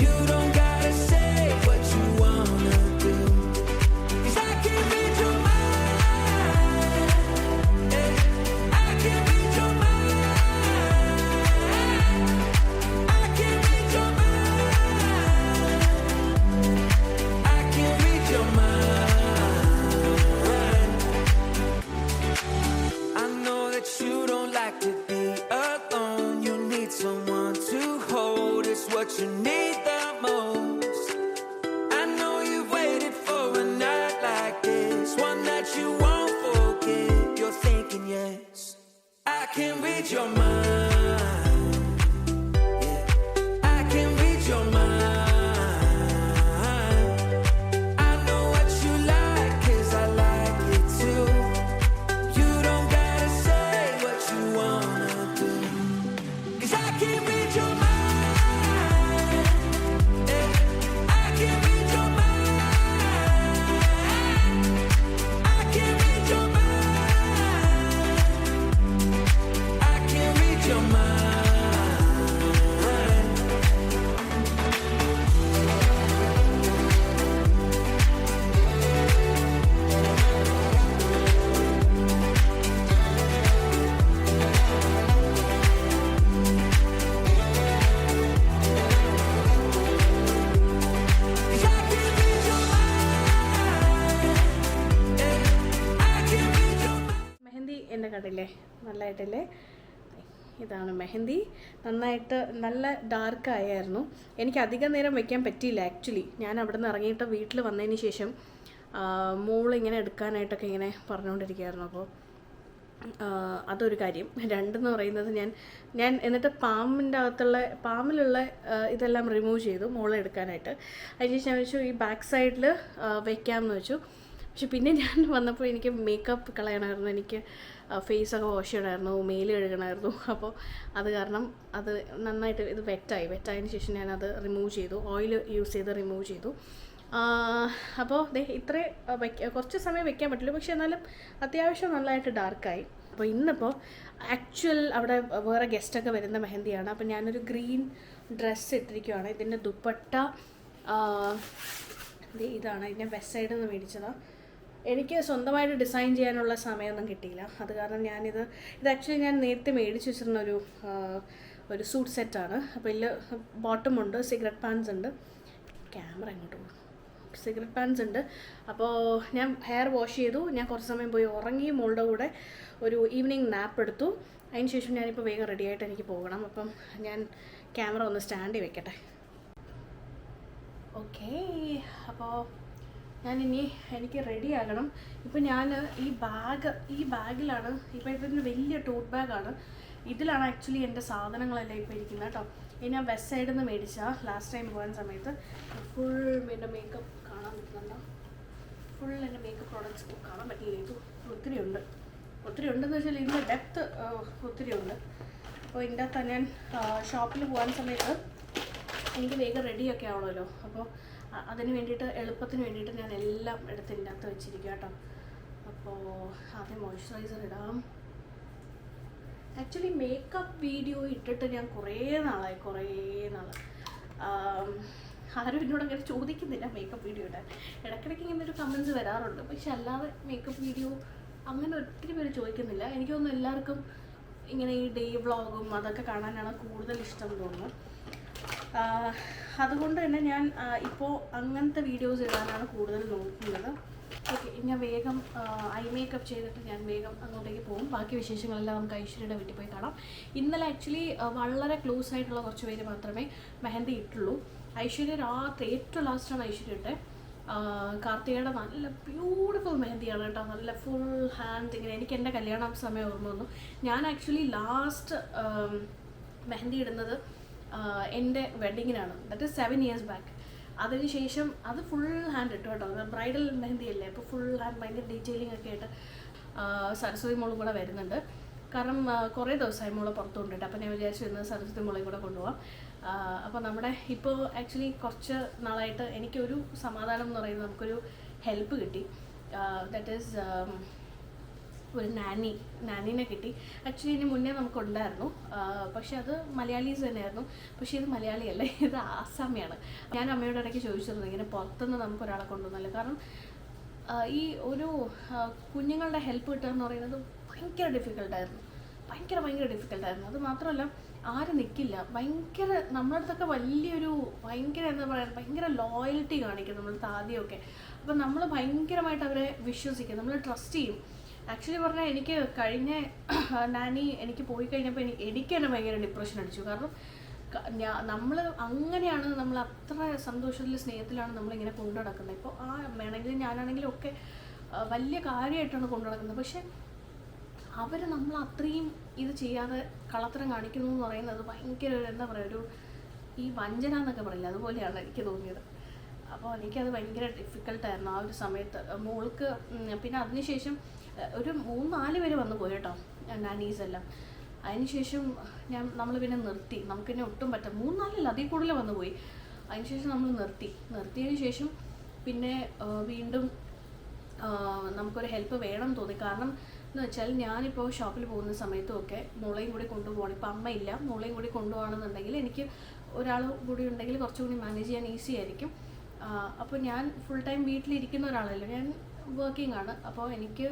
You don't gotta say what you wanna do, 'cause I can read your mind, yeah. I can read your mind. I can read your mind. I can read your mind. I know that you don't like to be alone. You need someone to hold. It's what you need the most. I know you've waited for a night like this, one that you won't forget. You're thinking yes, I can read your mind, yeah. I can read your mind. I know what you like, 'cause I like it too. You don't gotta say what you wanna do, 'cause I can read your mind, yeah. I can read your mind. I can read your mind. I can read your mind. Mehndi എൻ്റെ കടയില്ലേ, നല്ലതായിട്ടല്ലേ. ഇതാണ് മെഹന്തി. നന്നായിട്ട് നല്ല dark ആയിരുന്നു. എനിക്ക് അധികം നേരം വെക്കാൻ പറ്റിയില്ല ആക്ച്വലി. ഞാൻ അവിടെ നിന്ന് ഇറങ്ങിയിട്ട് വീട്ടിൽ വന്നതിന് ശേഷം മോളിങ്ങനെ എടുക്കാനായിട്ടൊക്കെ ഇങ്ങനെ പറഞ്ഞുകൊണ്ടിരിക്കുകയായിരുന്നു. അപ്പോൾ അതൊരു കാര്യം. രണ്ടെന്ന് പറയുന്നത് ഞാൻ എന്നിട്ട് പാമ്പിലുള്ള ഇതെല്ലാം റിമൂവ് ചെയ്തു മോളെ എടുക്കാനായിട്ട്. അതിനുശേഷം ഞാൻ വെച്ചു ഈ ബാക്ക് സൈഡിൽ വെക്കാമെന്ന് വെച്ചു. പക്ഷെ പിന്നെ ഞാൻ വന്നപ്പോൾ എനിക്ക് മേക്കപ്പ് കളയണമായിരുന്നു, എനിക്ക് ഫേസൊക്കെ വാഷ് ചെയ്യണമായിരുന്നു, മെയിൽ കഴുകണമായിരുന്നു. അപ്പോൾ അത് കാരണം അത് നന്നായിട്ട് ഇത് വെറ്റായതിന് ശേഷം ഞാനത് റിമൂവ് ചെയ്തു, ഓയിൽ യൂസ് ചെയ്ത് റിമൂവ് ചെയ്തു. അപ്പോൾ ഇത്രേ കുറച്ച് സമയം വെക്കാൻ പറ്റില്ല, പക്ഷെ എന്നാലും അത്യാവശ്യം നല്ലതായിട്ട് ഡാർക്കായി. അപ്പോൾ ഇന്നിപ്പോൾ ആക്ച്വൽ അവിടെ വേറെ ഗസ്റ്റൊക്കെ വരുന്ന മെഹന്തിയാണ്. അപ്പോൾ ഞാനൊരു ഗ്രീൻ ഡ്രസ്സ് ഇട്ടിരിക്കുകയാണ്. ഇതിൻ്റെ ദുപ്പട്ട ഇതാണ്. ഇതിൻ്റെ വെസ്റ്റ് സൈഡിൽ നിന്ന് മേടിച്ചതാണ്. എനിക്ക് സ്വന്തമായിട്ട് ഡിസൈൻ ചെയ്യാനുള്ള സമയമൊന്നും കിട്ടിയില്ല. അത് കാരണം ഇത് ആക്ച്വലി ഞാൻ നേരത്തെ മേടിച്ച് വെച്ചിരുന്ന ഒരു സൂട്ട് സെറ്റാണ്. അപ്പോൾ ഇതിൽ ബോട്ടമുണ്ട്, സിഗരറ്റ് പാൻസ് ഉണ്ട്, ക്യാമറ എങ്ങോട്ട് പോകും, സിഗരറ്റ് പാൻസ് ഉണ്ട്. അപ്പോൾ ഞാൻ ഹെയർ വാഷ് ചെയ്തു, ഞാൻ കുറച്ച് സമയം പോയി ഉറങ്ങി, മോളുടെ കൂടെ ഒരു ഈവനിങ് നാപ്പ് എടുത്തു. അതിന് ശേഷം ഞാനിപ്പോൾ വേഗം റെഡിയായിട്ട് എനിക്ക് പോകണം. അപ്പം ഞാൻ ക്യാമറ ഒന്ന് സ്റ്റാൻഡിൽ വെക്കട്ടെ. ഓക്കേ, അപ്പോൾ എനിക്ക് റെഡി ആകണം. ഇപ്പം ഞാൻ ഈ ബാഗിലാണ്, ഇപ്പോൾ ഇതിൻ്റെ വലിയ ടോട്ട് ബാഗാണ്. ഇതിലാണ് ആക്ച്വലി എൻ്റെ സാധനങ്ങളെല്ലാം ഇപ്പോൾ ഇരിക്കുന്നത് കേട്ടോ. ഇനി ഞാൻ വെസ്റ്റ് സൈഡിൽ നിന്ന് മേടിച്ച ലാസ്റ്റ് ടൈം പോകാൻ സമയത്ത് ഫുൾ എൻ്റെ മേക്കപ്പ് കാണാൻ പറ്റുന്നുണ്ടോ? ഫുൾ എൻ്റെ മേക്കപ്പ് പ്രോഡക്റ്റ്സ് കാണാൻ പറ്റില്ല. ഇത് ഒത്തിരി ഉണ്ടെന്ന് വെച്ചാൽ ഇതിൻ്റെ ഡെപ്ത്ത് ഒത്തിരി ഉണ്ട്. അപ്പോൾ ഇതിൻ്റെ അകത്ത് ഞാൻ ഷോപ്പിൽ പോകാൻ സമയത്ത് എനിക്ക് വേഗം റെഡിയൊക്കെ ആവണമല്ലോ. അപ്പോൾ അതിന് വേണ്ടിയിട്ട് എളുപ്പത്തിന് വേണ്ടിയിട്ട് ഞാൻ എല്ലാം എടുത്ത് ഇതിൻ്റെ അകത്ത് വെച്ചിരിക്കുക കേട്ടോ. അപ്പോൾ ആദ്യം മോയ്സ്ചറൈസർ ഇടാം. ആക്ച്വലി മേക്കപ്പ് വീഡിയോ ഇട്ടിട്ട് ഞാൻ കുറേ നാൾ ആരും എന്നോട് അങ്ങനെ ചോദിക്കുന്നില്ല മേക്കപ്പ് വീഡിയോ ഇടാൻ. ഇടയ്ക്കിടയ്ക്ക് ഇങ്ങനെ ഒരു കമൻസ് വരാറുണ്ട്, പക്ഷെ അല്ലാതെ മേക്കപ്പ് വീഡിയോ അങ്ങനെ ഒത്തിരി പേര് ചോദിക്കുന്നില്ല. എനിക്ക് തോന്നുന്നു എല്ലാവർക്കും ഇങ്ങനെ ഈ ഡേ വ്ളോഗും അതൊക്കെ കാണാനാണ് കൂടുതൽ ഇഷ്ടം തോന്നുന്നു. അതുകൊണ്ട് തന്നെ ഞാൻ ഇപ്പോൾ അങ്ങനത്തെ വീഡിയോസ് ഇടാനാണ് കൂടുതൽ നോക്കുന്നത്. ഓക്കെ, ഞാൻ വേഗം ഐ മേക്കപ്പ് ചെയ്തിട്ട് ഞാൻ വേഗം അങ്ങോട്ടേക്ക് പോകും. ബാക്കി വിശേഷങ്ങളെല്ലാം നമുക്ക് ഐശ്വര്യയുടെ വീട്ടിൽ പോയി കാണാം. ഇന്നലെ ആക്ച്വലി വളരെ ക്ലോസ് ആയിട്ടുള്ള കുറച്ച് പേര് മാത്രമേ മെഹന്തി ഇട്ടുള്ളൂ. ഐശ്വര്യ രാത്രി ഏറ്റവും ലാസ്റ്റാണ് ഐശ്വര്യ ഇട്ടേ. കാർത്തികയുടെ നല്ല ബ്യൂട്ടിഫുൾ മെഹന്തിയാണ് കേട്ടോ. നല്ല ഫുൾ ഹാൻഡ് ഇങ്ങനെ. എനിക്ക് എൻ്റെ കല്യാണ സമയം ഓർമ്മ വന്നു. ഞാൻ ആക്ച്വലി ലാസ്റ്റ് മെഹന്തി ഇടുന്നത് എൻ്റെ വെഡ്ഡിങ്ങിനാണ്. That is 7 years back. അതിനുശേഷം അത് ഫുൾ ഹാൻഡ് ഇട്ടു കേട്ടോ. ബ്രൈഡൽ മെഹന്തി അല്ലേ, അപ്പോൾ ഫുൾ ഹാൻഡ് ഭയങ്കര ഡീറ്റെയിലിംഗ് ഒക്കെ ആയിട്ട് സരസ്വതി മോളും കൂടെ വരുന്നുണ്ട്. കാരണം കുറേ ദിവസമായി മോളെ പുറത്തു കൊണ്ടിട്ട്. അപ്പോൾ ഞാൻ വിചാരിച്ചു ഇന്ന് സരസ്വതി മോളെയും കൂടെ കൊണ്ടുപോകാം. അപ്പോൾ നമ്മുടെ ഇപ്പോൾ ആക്ച്വലി കുറച്ച് നാളായിട്ട് എനിക്കൊരു സമാധാനം എന്ന് പറയുന്നത് നമുക്കൊരു ഹെൽപ്പ് കിട്ടി. ദാറ്റ് ഈസ് ഒരു നാനീനെ കിട്ടി. ആക്ച്വലി ഇതിന് മുന്നേ നമുക്കുണ്ടായിരുന്നു, പക്ഷെ അത് മലയാളീസ് തന്നെയായിരുന്നു. പക്ഷേ ഇത് മലയാളിയല്ല, ഇത് ആസാമിയാണ്. ഞാൻ അമ്മയോട് ഇടയ്ക്ക് ചോദിച്ചിരുന്നു ഇങ്ങനെ പുറത്തുനിന്ന് നമുക്കൊരാളെ കൊണ്ടുവന്നല്ലോ. കാരണം ഈ ഒരു കുഞ്ഞുങ്ങളുടെ ഹെൽപ്പ് കിട്ടുക എന്ന് പറയുന്നത് ഭയങ്കര ഡിഫിക്കൽട്ടായിരുന്നു. അത് മാത്രമല്ല ആരും നിൽക്കില്ല. നമ്മുടെ അടുത്തൊക്കെ ഭയങ്കര എന്താ പറയുക, ഭയങ്കര ലോയൽറ്റി കാണിക്കും നമ്മളടുത്ത് ആദ്യമൊക്കെ. അപ്പം നമ്മൾ ഭയങ്കരമായിട്ട് അവരെ വിശ്വസിക്കും, നമ്മൾ ട്രസ്റ്റ് ചെയ്യും. ആക്ച്വലി പറഞ്ഞാൽ എനിക്ക് കഴിഞ്ഞ നാനി എനിക്ക് പോയി കഴിഞ്ഞപ്പോൾ എനിക്ക് തന്നെ ഭയങ്കര ഡിപ്രഷൻ അടിച്ചു. കാരണം നമ്മൾ അങ്ങനെയാണ്, നമ്മൾ അത്ര സന്തോഷത്തിൽ സ്നേഹത്തിലാണ് നമ്മളിങ്ങനെ കൊണ്ടു നടക്കുന്നത്. ഇപ്പോൾ വേണമെങ്കിലും ഞാനാണെങ്കിലും ഒക്കെ വലിയ കാര്യമായിട്ടാണ് കൊണ്ടു നടക്കുന്നത്. പക്ഷെ അവർ നമ്മൾ അത്രയും ഇത് ചെയ്യാതെ കള്ളത്തരം കാണിക്കുന്നു എന്ന് പറയുന്നത് ഭയങ്കര എന്താ പറയുക, ഈ വഞ്ചന എന്നൊക്കെ പറയില്ല, അതുപോലെയാണ് എനിക്ക് തോന്നിയത്. അപ്പോൾ എനിക്കത് ഭയങ്കര ഡിഫിക്കൽട്ടായിരുന്നു ആ ഒരു സമയത്ത്. മോൾക്ക് പിന്നെ അതിനുശേഷം ഒരു 3-4 പേര് വന്നു പോയി കേട്ടോ, നാനീസ് എല്ലാം. അതിനുശേഷം നമ്മൾ പിന്നെ നിർത്തി. നമുക്കിന്നെ ഒട്ടും പറ്റാം. 3-4 അതിൽ കൂടുതൽ വന്നു പോയി. അതിനുശേഷം നമ്മൾ നിർത്തിയതിന് ശേഷം പിന്നെ വീണ്ടും നമുക്കൊരു ഹെൽപ്പ് വേണം തോന്നി. കാരണം എന്ന് വെച്ചാൽ ഞാനിപ്പോൾ ഷോപ്പിൽ പോകുന്ന സമയത്തുമൊക്കെ മോളെയും കൂടി കൊണ്ടുപോകണം. ഇപ്പോൾ അമ്മയില്ല, മോളെയും കൂടി കൊണ്ടുപോകണമെന്നുണ്ടെങ്കിൽ എനിക്ക് ഒരാൾ കൂടി ഉണ്ടെങ്കിൽ കുറച്ചുകൂടി മാനേജ് ചെയ്യാൻ ഈസി ആയിരിക്കും. അപ്പോൾ ഞാൻ ഫുൾ ടൈം വീട്ടിലിരിക്കുന്ന ഒരാളല്ല, ഞാൻ വർക്കിംഗ് ആണ്. അപ്പോൾ എനിക്ക്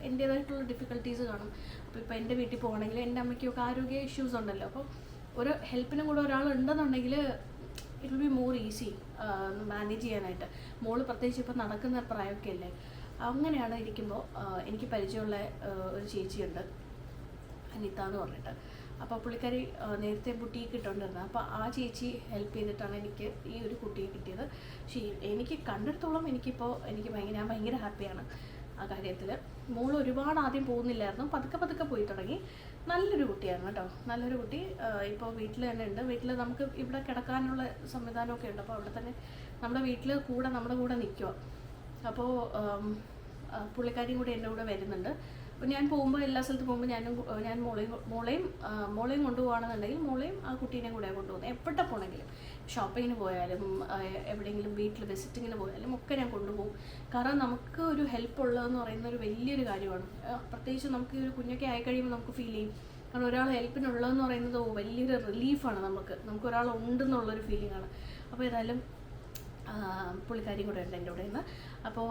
എൻ്റേതായിട്ടുള്ള ഡിഫിക്കൽട്ടീസ് കാണും. അപ്പോൾ ഇപ്പോൾ എൻ്റെ വീട്ടിൽ പോകണമെങ്കിൽ എൻ്റെ അമ്മയ്ക്കൊക്കെ ആരോഗ്യ ഇഷ്യൂസ് ഉണ്ടല്ലോ. അപ്പോൾ ഒരു ഹെൽപ്പിനും കൂടെ ഒരാളുണ്ടെന്നുണ്ടെങ്കിൽ it will be more easy manage ചെയ്യാനായിട്ട്. മോള് പ്രത്യേകിച്ച് ഇപ്പോൾ നടക്കുന്ന പ്രായമൊക്കെ അല്ലേ. അങ്ങനെയാണ് ഇരിക്കുമ്പോൾ എനിക്ക് പരിചയമുള്ള ഒരു ചേച്ചിയുണ്ട്, അനിത എന്ന് പറഞ്ഞിട്ട്. അപ്പോൾ പുള്ളിക്കാരി നേരത്തെ ബുട്ടീക്ക് ഇട്ടുകൊണ്ടിരുന്നത്. അപ്പോൾ ആ ചേച്ചി ഹെൽപ്പ് ചെയ്തിട്ടാണ് എനിക്ക് ഈ ഒരു കുട്ടിയെ കിട്ടിയത്. പക്ഷേ എനിക്ക് കണ്ടിടത്തോളം ഞാൻ ഭയങ്കര ഹാപ്പിയാണ് ആ കാര്യത്തിൽ. മോൾ ഒരുപാട് ആദ്യം പോകുന്നില്ലായിരുന്നു, പതുക്കെ പോയി തുടങ്ങി. നല്ലൊരു കുട്ടിയാണ് കേട്ടോ, നല്ലൊരു കുട്ടി. ഇപ്പോൾ വീട്ടിൽ തന്നെ ഉണ്ട്. വീട്ടിൽ നമുക്ക് ഇവിടെ കിടക്കാനുള്ള സംവിധാനമൊക്കെ ഉണ്ട്. അപ്പോൾ അവിടെ തന്നെ നമ്മുടെ കൂടെ നിൽക്കുക. അപ്പോൾ പുള്ളിക്കാരിയും കൂടി എൻ്റെ കൂടെ വരുന്നുണ്ട്. അപ്പോൾ ഞാൻ പോകുമ്പോൾ എല്ലാ സ്ഥലത്തും പോകുമ്പോൾ ഞാൻ മോളെയും കൊണ്ടുപോകുകയാണെന്നുണ്ടെങ്കിൽ മോളെയും ആ കുട്ടീനെയും കൂടെ കൊണ്ടുപോകുന്നത്. എവിടെ പോകണമെങ്കിലും, ഷോപ്പിങ്ങിന് പോയാലും എവിടെയെങ്കിലും വീട്ടിൽ വിസിറ്റിങ്ങിന് പോയാലും ഒക്കെ ഞാൻ കൊണ്ടുപോകും. കാരണം നമുക്ക് ഒരു ഹെൽപ്പ് ഉള്ളതെന്ന് പറയുന്ന ഒരു വലിയൊരു കാര്യമാണ്. പ്രത്യേകിച്ച് നമുക്ക് ഒരു കുഞ്ഞൊക്കെ ആയിക്കഴിയുമ്പോൾ നമുക്ക് ഫീൽ ചെയ്യും. കാരണം ഒരാൾ ഹെൽപ്പിനുള്ളതെന്ന് പറയുന്നത് വലിയൊരു റിലീഫാണ്. നമുക്ക് ഒരാൾ ഉണ്ടെന്നുള്ളൊരു ഫീലിംഗാണ്. അപ്പോൾ ഏതായാലും പുള്ളിക്കാരിയും കൂടെ ഉണ്ട് എൻ്റെ കൂടെ നിന്ന്. അപ്പോൾ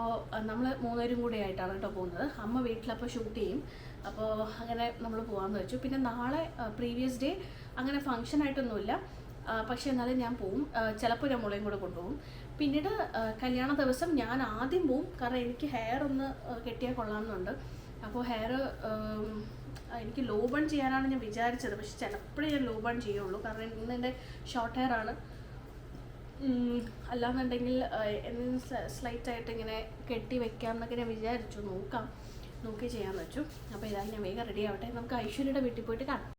നമ്മൾ 3 പേരും കൂടെ ആയിട്ടാണ് കേട്ടോ പോകുന്നത്. അമ്മ വീട്ടിലപ്പോൾ ഷൂട്ട് ചെയ്യും. അപ്പോൾ അങ്ങനെ നമ്മൾ പോകാമെന്ന് വെച്ചു. പിന്നെ നാളെ പ്രീവിയസ് ഡേ അങ്ങനെ ഫങ്ഷനായിട്ടൊന്നുമില്ല, പക്ഷേ എന്നാലും ഞാൻ പോവും. ചിലപ്പോൾ ഞാൻ മോളെയും കൂടെ കൊണ്ടുപോകും. പിന്നീട് കല്യാണ ദിവസം ഞാൻ ആദ്യം പോവും. കാരണം എനിക്ക് ഹെയർ ഒന്ന് കെട്ടിയാൽ കൊള്ളാമെന്നുണ്ട്. അപ്പോൾ ഹെയർ എനിക്ക് ലോ ബൺ ചെയ്യാനാണ് ഞാൻ വിചാരിച്ചത്. പക്ഷെ ചിലപ്പോഴേ ഞാൻ ലോ ബൺ ചെയ്യുള്ളൂ. കാരണം ഇന്ന് എൻ്റെ ഷോർട്ട് ഹെയർ ആണ്. അല്ലാന്നുണ്ടെങ്കിൽ സ്ലൈറ്റായിട്ട് ഇങ്ങനെ കെട്ടി വെക്കാമെന്നൊക്കെ ഞാൻ വിചാരിച്ചു. നോക്കി ചെയ്യാമെന്ന് വെച്ചു. അപ്പോൾ ഏതായാലും ഞാൻ വേഗം റെഡി ആവട്ടെ. നമുക്ക് ഐശ്വര്യയുടെ വീട്ടിൽ പോയിട്ട് കാണാം.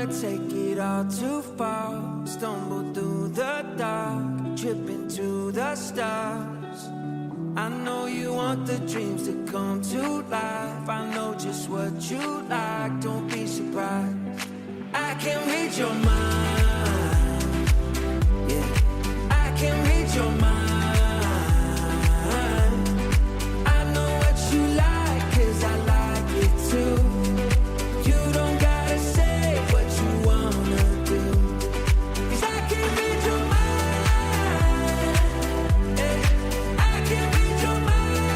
wanna take it all too far. Stumble through the dark, trip into the stars. I know you want the dreams to come to life. I know just what you like, don't be surprised. I can read your mind, yeah, I can read your mind. I know what you like, 'cause I like it too. You don't gotta say what you wanna do, 'cause I can read your mind, yeah, I can read your mind.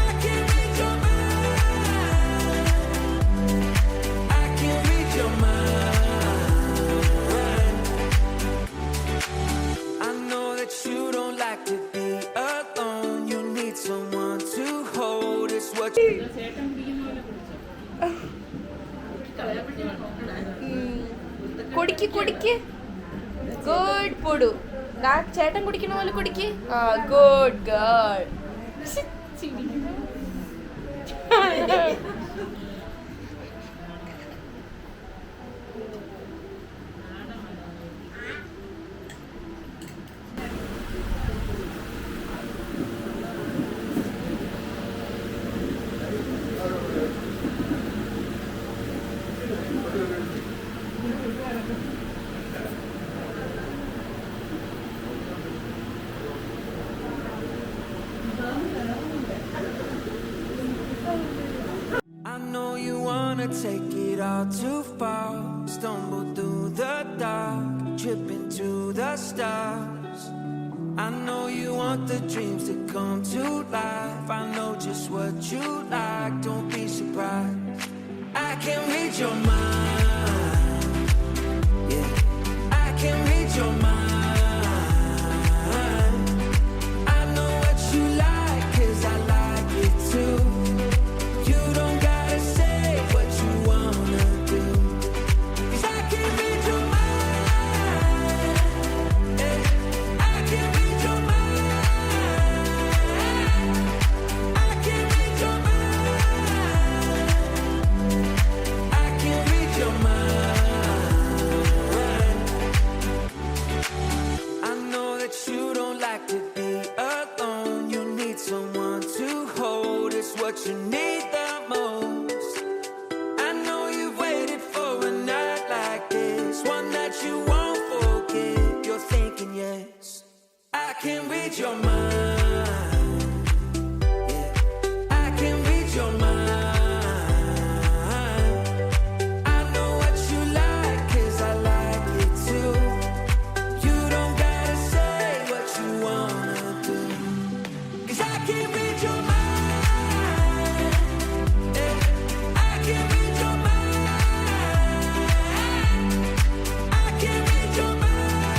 I can read your mind. I can read your mind. I know that you don't like to be alone. You need someone to hold. It's what you കുടിക്ക് കുടിക്ക് good പൊടു ചേട്ടൻ കുടിക്കണ പോലെ കുടിക്ക് ആ good girl I know you wanna take it all too far. Stumble through the dark, trip into the stars. I know you want the dreams to come to life. I know just what you like, don't be surprised. I can read your mind, yeah, I can read your mind. I know what you like, 'cause I like it too. You don't gotta say what you wanna do, 'cause I can read your mind, yeah, I can read your mind. I can read your mind. I can read your mind. I know that you don't like to be alone. You need someone to hold. It's what you need the most. I know you've waited for a night like this, one that you won't forget. You're thinking yes, I can read your mind, yeah, I can read your mind. I know what you like, 'cause I like it too. You don't gotta say what you wanna do, 'cause I can read your mind, yeah, I can read your mind. I can read your mind.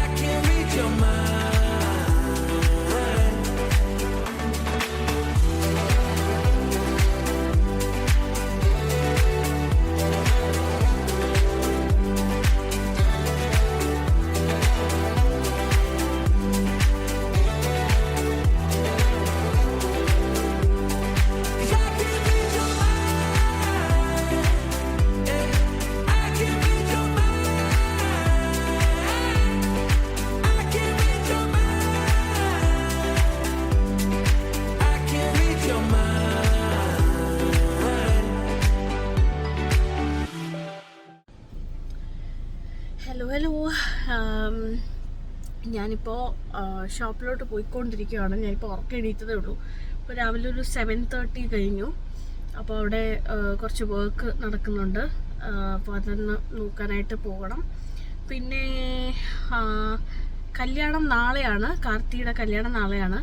I can read your mind. Hello hello ഞാനിപ്പോൾ ഷോപ്പിലോട്ട് പോയിക്കൊണ്ടിരിക്കുകയാണ്. ഞാനിപ്പോൾ ഉറക്കം എണീറ്റതേ ഉള്ളൂ. ഇപ്പോൾ രാവിലെ ഒരു 7:30 കഴിഞ്ഞു. അപ്പോൾ അവിടെ കുറച്ച് വർക്ക് നടക്കുന്നുണ്ട്. അപ്പോൾ അതൊന്ന് നോക്കാനായിട്ട് പോകണം. പിന്നെ കല്യാണം നാളെയാണ്, കാർത്തിയുടെ കല്യാണം നാളെയാണ്.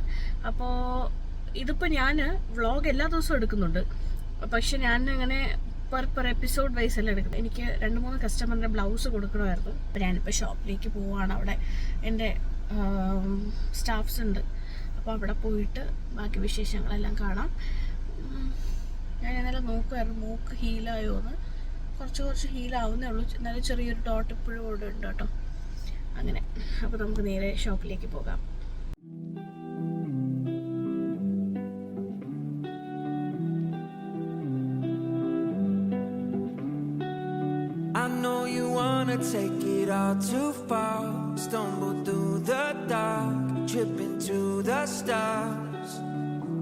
അപ്പോൾ ഇതിപ്പോൾ ഞാൻ വ്ളോഗ് എല്ലാ ദിവസവും എടുക്കുന്നുണ്ട്. പക്ഷെ ഞാൻ അങ്ങനെ പെർ എപ്പിസോഡ് വൈസ് അല്ല എടുക്കുന്നത്. എനിക്ക് 2-3 കസ്റ്റമറിൻ്റെ ബ്ലൗസ് കൊടുക്കണമായിരുന്നു. അപ്പോൾ ഞാനിപ്പോൾ ഷോപ്പിലേക്ക് പോവുകയാണ്. അവിടെ എൻ്റെ സ്റ്റാഫ്സ് ഉണ്ട്. അപ്പോൾ അവിടെ പോയിട്ട് ബാക്കി വിശേഷങ്ങളെല്ലാം കാണാം. ഞാൻ ഇന്നലെ നോക്കുമായിരുന്നു മൂക്ക് ഹീലായോ എന്ന്. കുറച്ച് ഹീലാവുന്നേ ഉള്ളൂ. എന്നാലും ചെറിയൊരു ഡോട്ട് ഇപ്പോഴും ഇവിടെ ഉണ്ട് കേട്ടോ. അങ്ങനെ അപ്പോൾ നമുക്ക് നേരെ ഷോപ്പിലേക്ക് പോകാം. wanna take it all too far. Stumble through the dark, trip into the stars.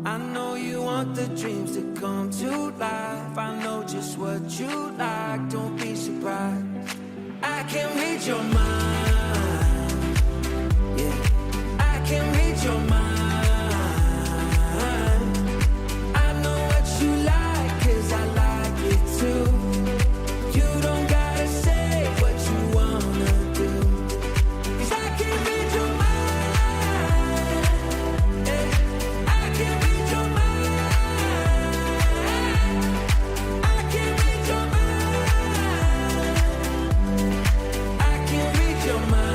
I know you want the dreams to come to life. I know just what you like, don't be surprised. I can read your mind, yeah, I can read your mind. I know what you like, 'cause I like it too. You don't gotta say what you wanna do, 'cause I can read your mind, yeah. I can read your mind, I can read your mind, I can read your mind.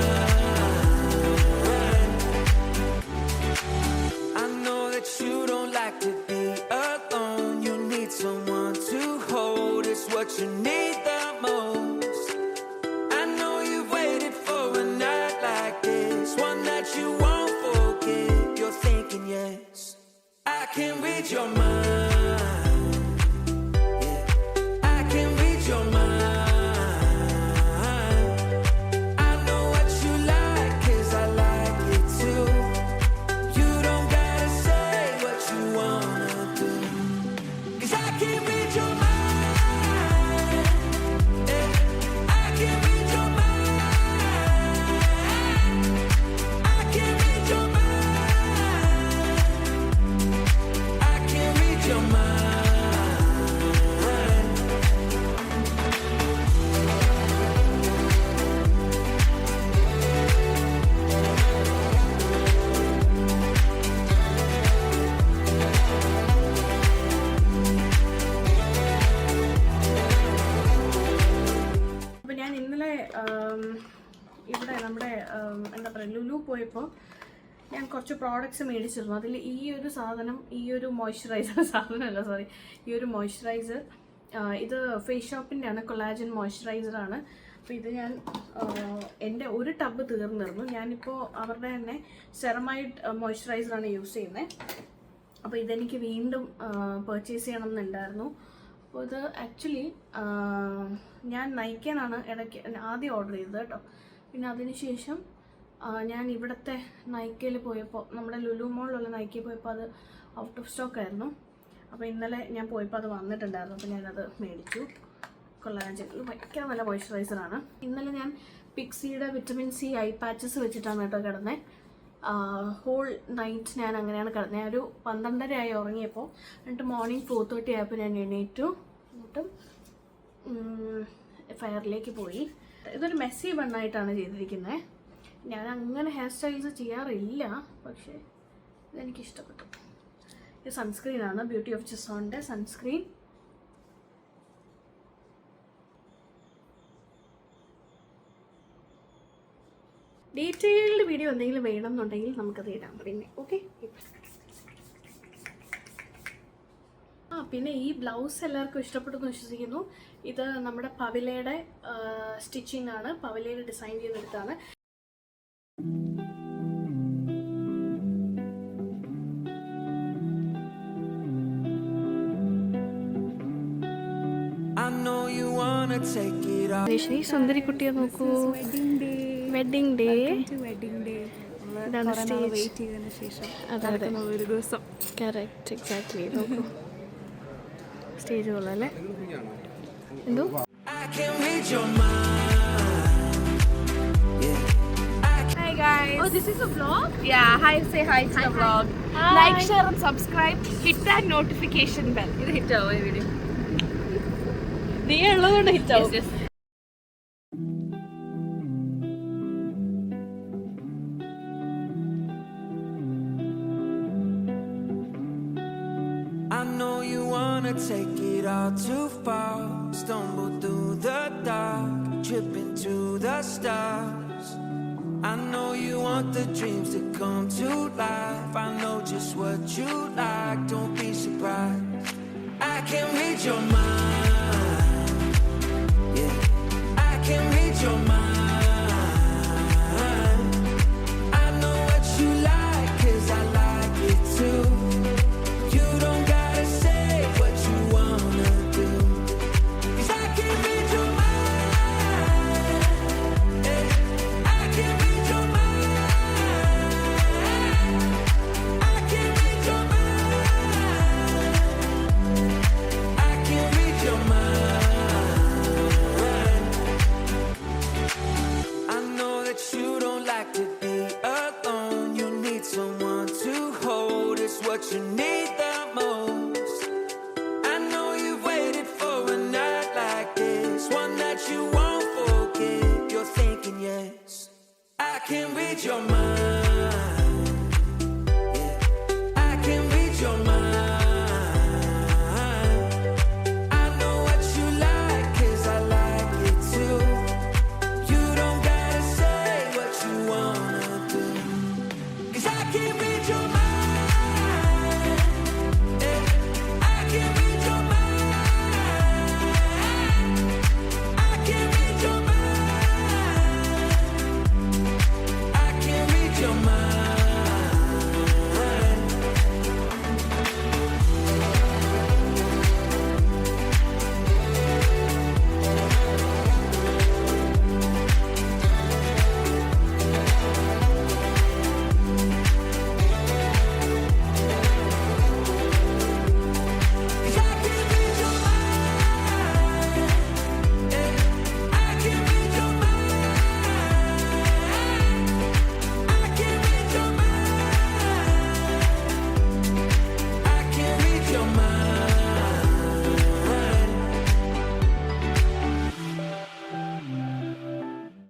I know that you don't like to be alone. You need someone to hold, it's what you need the most. I know you've waited for a night like this, one that you won't forget. You're thinking yes, I can read your mind, yeah. I can read your mind. I know what you like, 'cause I like it too. You don't gotta say what you wanna do, 'cause I can read your mind, yeah. I can read your mind, I can read your mind, I can read your mind. അപ്പോൾ ഞാൻ ഇന്നലെ ഇവിടെ നമ്മുടെ എന്താ പറയുക ലുലു പോയപ്പോൾ ഞാൻ കുറച്ച് പ്രോഡക്റ്റ്സ് മേടിച്ചിരുന്നു. അതിൽ ഈ ഒരു സാധനം, ഈ ഒരു മോയ്സ്ചറൈസർ സാധനമല്ല സോറി, ഈ ഒരു മോയ്സ്ചറൈസർ ഇത് ഫേസ് ഷോപ്പിൻ്റെ ആണ്, കൊളാജൻ മോയ്സ്ചറൈസറാണ്. അപ്പോൾ ഇത് ഞാൻ എൻ്റെ ഒരു ടബ് തീർന്നിരുന്നു. ഞാനിപ്പോൾ അവരുടെ തന്നെ സെറമൈഡ് മോയ്സ്ചറൈസറാണ് യൂസ് ചെയ്യുന്നത്. അപ്പോൾ ഇതെനിക്ക് വീണ്ടും പർച്ചേസ് ചെയ്യണം എന്നുണ്ടായിരുന്നു. അപ്പോൾ ഇത് ആക്ച്വലി ഞാൻ നൈക്കനാണ് ഇടയ്ക്ക് ആദ്യം ഓർഡർ ചെയ്തത് കേട്ടോ. പിന്നെ അതിനുശേഷം ഞാൻ ഇവിടുത്തെ നൈക്കയിൽ പോയപ്പോൾ, നമ്മുടെ ലുലു മോളിലുള്ള നൈക്കയിൽ പോയപ്പോൾ അത് ഔട്ട് ഓഫ് സ്റ്റോക്ക് ആയിരുന്നു. അപ്പോൾ ഇന്നലെ ഞാൻ പോയപ്പോൾ അത് വന്നിട്ടുണ്ടായിരുന്നു. അപ്പോൾ ഞാനത് മേടിച്ചു. കൊള്ളാജൻ ഇത് ഭയങ്കര നല്ല മോയ്സ്ചറൈസറാണ്. ഇന്നലെ ഞാൻ പിക്സിയുടെ വിറ്റമിൻ സി ഐ പാച്ചസ് വെച്ചിട്ടാണ് കേട്ടോ കിടന്നത്. ഹോൾ നൈറ്റ് ഞാൻ അങ്ങനെയാണ് കിടന്നത്. ഞാൻ ഒരു 12:30 ആയി ഉറങ്ങിയപ്പോൾ. എന്നിട്ട് മോർണിംഗ് 4:30 ആയപ്പോൾ ഞാൻ എണീറ്റു. എന്നിട്ടും ഫയറിലേക്ക് പോയി. ഇതൊരു മെസ്സി ബണ്ണായിട്ടാണ് ചെയ്തിരിക്കുന്നത്. ഞാൻ അങ്ങനെ ഹെയർ സ്റ്റൈൽസ് ചെയ്യാറില്ല, പക്ഷേ ഇതെനിക്ക് ഇഷ്ടപ്പെട്ടു. ഇത് സൺസ്ക്രീനാണ്, ബ്യൂട്ടി ഓഫ് ജസോണിൻ്റെ സൺസ്ക്രീൻ. ഡീറ്റെയിൽഡ് വീഡിയോ എന്തെങ്കിലും വേണമെന്നുണ്ടെങ്കിൽ നമുക്കത് ഇടാം പിന്നെ. ഓക്കെ, പിന്നെ ഈ ബ്ലൗസ് എല്ലാവർക്കും ഇഷ്ടപ്പെട്ടെന്ന് വിശ്വസിക്കുന്നു. ഇത് നമ്മുടെ പവിലയുടെ സ്റ്റിച്ചിങ് ആണ്, പവിലയുടെ ഡിസൈൻ ചെയ്തെടുത്താണ്. ഈ സുന്ദരി കുട്ടിയെ നോക്കൂ. വെഡിങ് ഡേ ഇതാണ് സ്റ്റേജ്. അതെ അതെ, ഒരു ദിവസം കറക്റ്റ് എക്സാക്ട്ലി. നോക്കൂ സ്റ്റേജ് പോലെ അല്ലേ. എന്തോ Hi guys. Oh, this is a vlog? Yeah, hi, say hi to the vlog. Hi. Like, share and subscribe. Hit that notification bell. ഇത് ഹിറ്റ് ആവും ഈ വീഡിയോ. നീ ഉള്ളതുകൊണ്ട് ഹിറ്റ് ആവും. Yes. I know you wanna take it all too far. Stumble through the dark, trip into the stars. I know you want the dreams to come to life. I know just what you like, don't be surprised. I can read your mind.